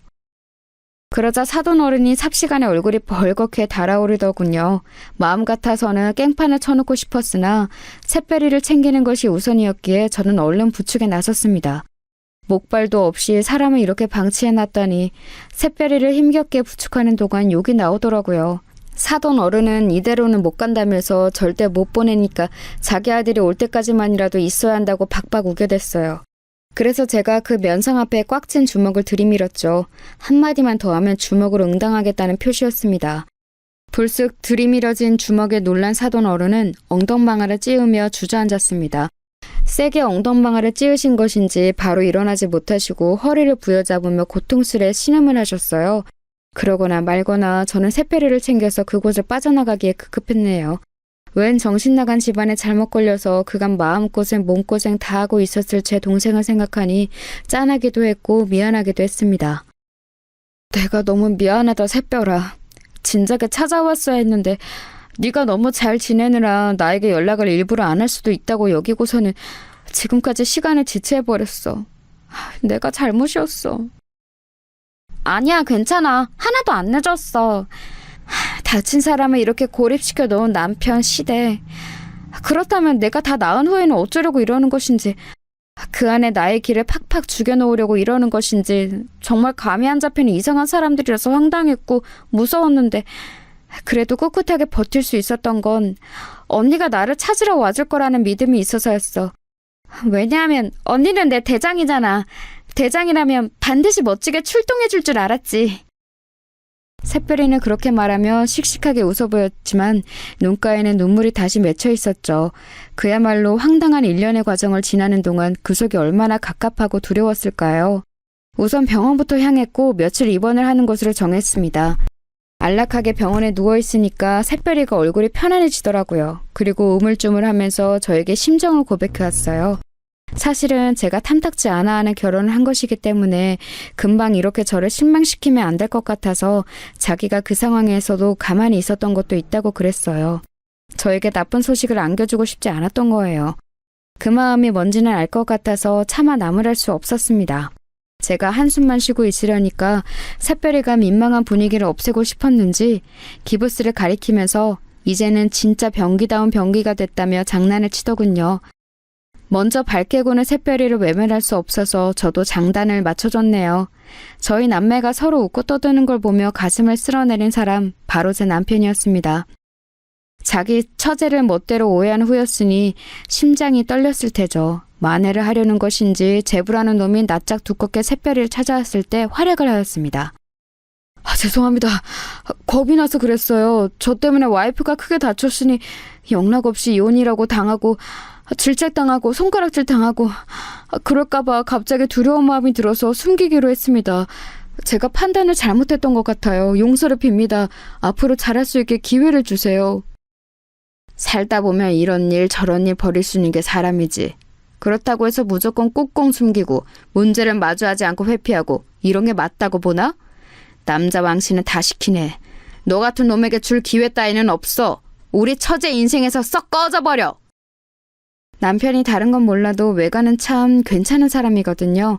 그러자 사돈 어른이 삽시간에 얼굴이 벌겋게 달아오르더군요. 마음 같아서는 깽판을 쳐놓고 싶었으나 새별이를 챙기는 것이 우선이었기에 저는 얼른 부축에 나섰습니다. 목발도 없이 사람을 이렇게 방치해놨다니 새별이를 힘겹게 부축하는 동안 욕이 나오더라고요. 사돈 어른은 이대로는 못 간다면서 절대 못 보내니까 자기 아들이 올 때까지만이라도 있어야 한다고 박박 우겨댔어요. 그래서 제가 그 면상 앞에 꽉 쥔 주먹을 들이밀었죠. 한마디만 더 하면 주먹으로 응당하겠다는 표시였습니다. 불쑥 들이밀어진 주먹에 놀란 사돈 어른은 엉덩방아를 찌우며 주저앉았습니다. 세게 엉덩방아를 찌으신 것인지 바로 일어나지 못하시고 허리를 부여잡으며 고통스레 신음을 하셨어요. 그러거나 말거나 저는 새별이를 챙겨서 그곳을 빠져나가기에 급급했네요. 웬 정신나간 집안에 잘못 걸려서 그간 마음고생 몸고생 다 하고 있었을 제 동생을 생각하니 짠하기도 했고 미안하기도 했습니다. 내가 너무 미안하다 새별아. 진작에 찾아왔어야 했는데 네가 너무 잘 지내느라 나에게 연락을 일부러 안 할 수도 있다고 여기고서는 지금까지 시간을 지체해버렸어. 내가 잘못이었어. 아니야, 괜찮아. 하나도 안 늦었어. 다친 사람을 이렇게 고립시켜 놓은 남편 시대. 그렇다면 내가 다 나은 후에는 어쩌려고 이러는 것인지, 그 안에 나의 길을 팍팍 죽여놓으려고 이러는 것인지 정말 감이 안 잡히는 이상한 사람들이라서 황당했고 무서웠는데 그래도 꿋꿋하게 버틸 수 있었던 건 언니가 나를 찾으러 와줄 거라는 믿음이 있어서였어. 왜냐하면 언니는 내 대장이잖아. 대장이라면 반드시 멋지게 출동해 줄 줄 알았지. 새별이는 그렇게 말하며 씩씩하게 웃어 보였지만 눈가에는 눈물이 다시 맺혀 있었죠. 그야말로 황당한 일련의 과정을 지나는 동안 그 속이 얼마나 갑갑하고 두려웠을까요? 우선 병원부터 향했고 며칠 입원을 하는 것으로 정했습니다. 안락하게 병원에 누워있으니까 새별이가 얼굴이 편안해지더라고요. 그리고 우물쭈물하면서 저에게 심정을 고백해왔어요. 사실은 제가 탐탁지 않아 하는 결혼을 한 것이기 때문에 금방 이렇게 저를 실망시키면 안 될 것 같아서 자기가 그 상황에서도 가만히 있었던 것도 있다고 그랬어요. 저에게 나쁜 소식을 안겨주고 싶지 않았던 거예요. 그 마음이 뭔지는 알 것 같아서 차마 나무랄 수 없었습니다. 제가 한숨만 쉬고 있으려니까 샛별이가 민망한 분위기를 없애고 싶었는지 기부스를 가리키면서 이제는 진짜 병기다운 병기가 됐다며 장난을 치더군요. 먼저 밝게 구는 샛별이를 외면할 수 없어서 저도 장단을 맞춰줬네요. 저희 남매가 서로 웃고 떠드는 걸 보며 가슴을 쓸어내린 사람 바로 제 남편이었습니다. 자기 처제를 멋대로 오해한 후였으니 심장이 떨렸을 테죠. 만회를 하려는 것인지 제부라는 놈이 낯짝 두껍게 샛별이를 찾아왔을 때 활약을 하였습니다. 죄송합니다. 겁이 나서 그랬어요. 저 때문에 와이프가 크게 다쳤으니 영락없이 이혼이라고 당하고 질책당하고 손가락질 당하고 그럴까봐 갑자기 두려운 마음이 들어서 숨기기로 했습니다. 제가 판단을 잘못했던 것 같아요. 용서를 빕니다. 앞으로 잘할 수 있게 기회를 주세요. 살다 보면 이런 일 저런 일 벌일 수 있는 게 사람이지. 그렇다고 해서 무조건 꽁꽁 숨기고 문제를 마주하지 않고 회피하고 이런 게 맞다고 보나? 남자 왕씨는 다 시키네. 너 같은 놈에게 줄 기회 따위는 없어. 우리 처제 인생에서 썩 꺼져버려. 남편이 다른 건 몰라도 외관은 참 괜찮은 사람이거든요.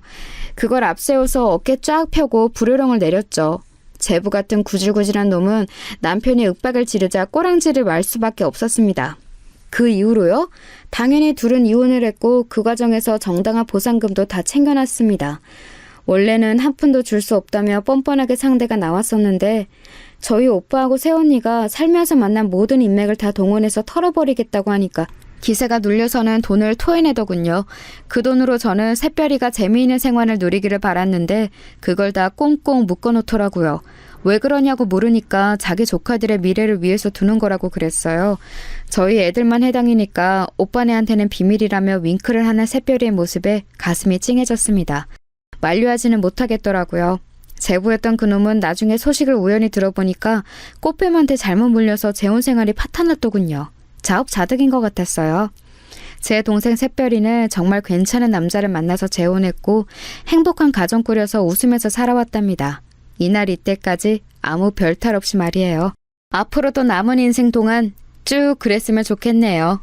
그걸 앞세워서 어깨 쫙 펴고 불효령을 내렸죠. 제부 같은 구질구질한 놈은 남편이 윽박을 지르자 꼬랑지를 말 수밖에 없었습니다. 그 이후로요? 당연히 둘은 이혼을 했고 그 과정에서 정당한 보상금도 다 챙겨놨습니다. 원래는 한 푼도 줄 수 없다며 뻔뻔하게 상대가 나왔었는데 저희 오빠하고 새언니가 살면서 만난 모든 인맥을 다 동원해서 털어버리겠다고 하니까 기세가 눌려서는 돈을 토해내더군요. 그 돈으로 저는 샛별이가 재미있는 생활을 누리기를 바랐는데 그걸 다 꽁꽁 묶어놓더라고요. 왜 그러냐고 물으니까 자기 조카들의 미래를 위해서 두는 거라고 그랬어요. 저희 애들만 해당이니까 오빠네한테는 비밀이라며 윙크를 하는 샛별이의 모습에 가슴이 찡해졌습니다. 만류하지는 못하겠더라고요. 제부였던 그놈은 나중에 소식을 우연히 들어보니까 꽃뱀한테 잘못 물려서 재혼 생활이 파탄났더군요. 자업자득인 것 같았어요. 제 동생 샛별이는 정말 괜찮은 남자를 만나서 재혼했고 행복한 가정 꾸려서 웃으면서 살아왔답니다. 이날 이때까지 아무 별탈 없이 말이에요. 앞으로도 남은 인생 동안 쭉 그랬으면 좋겠네요.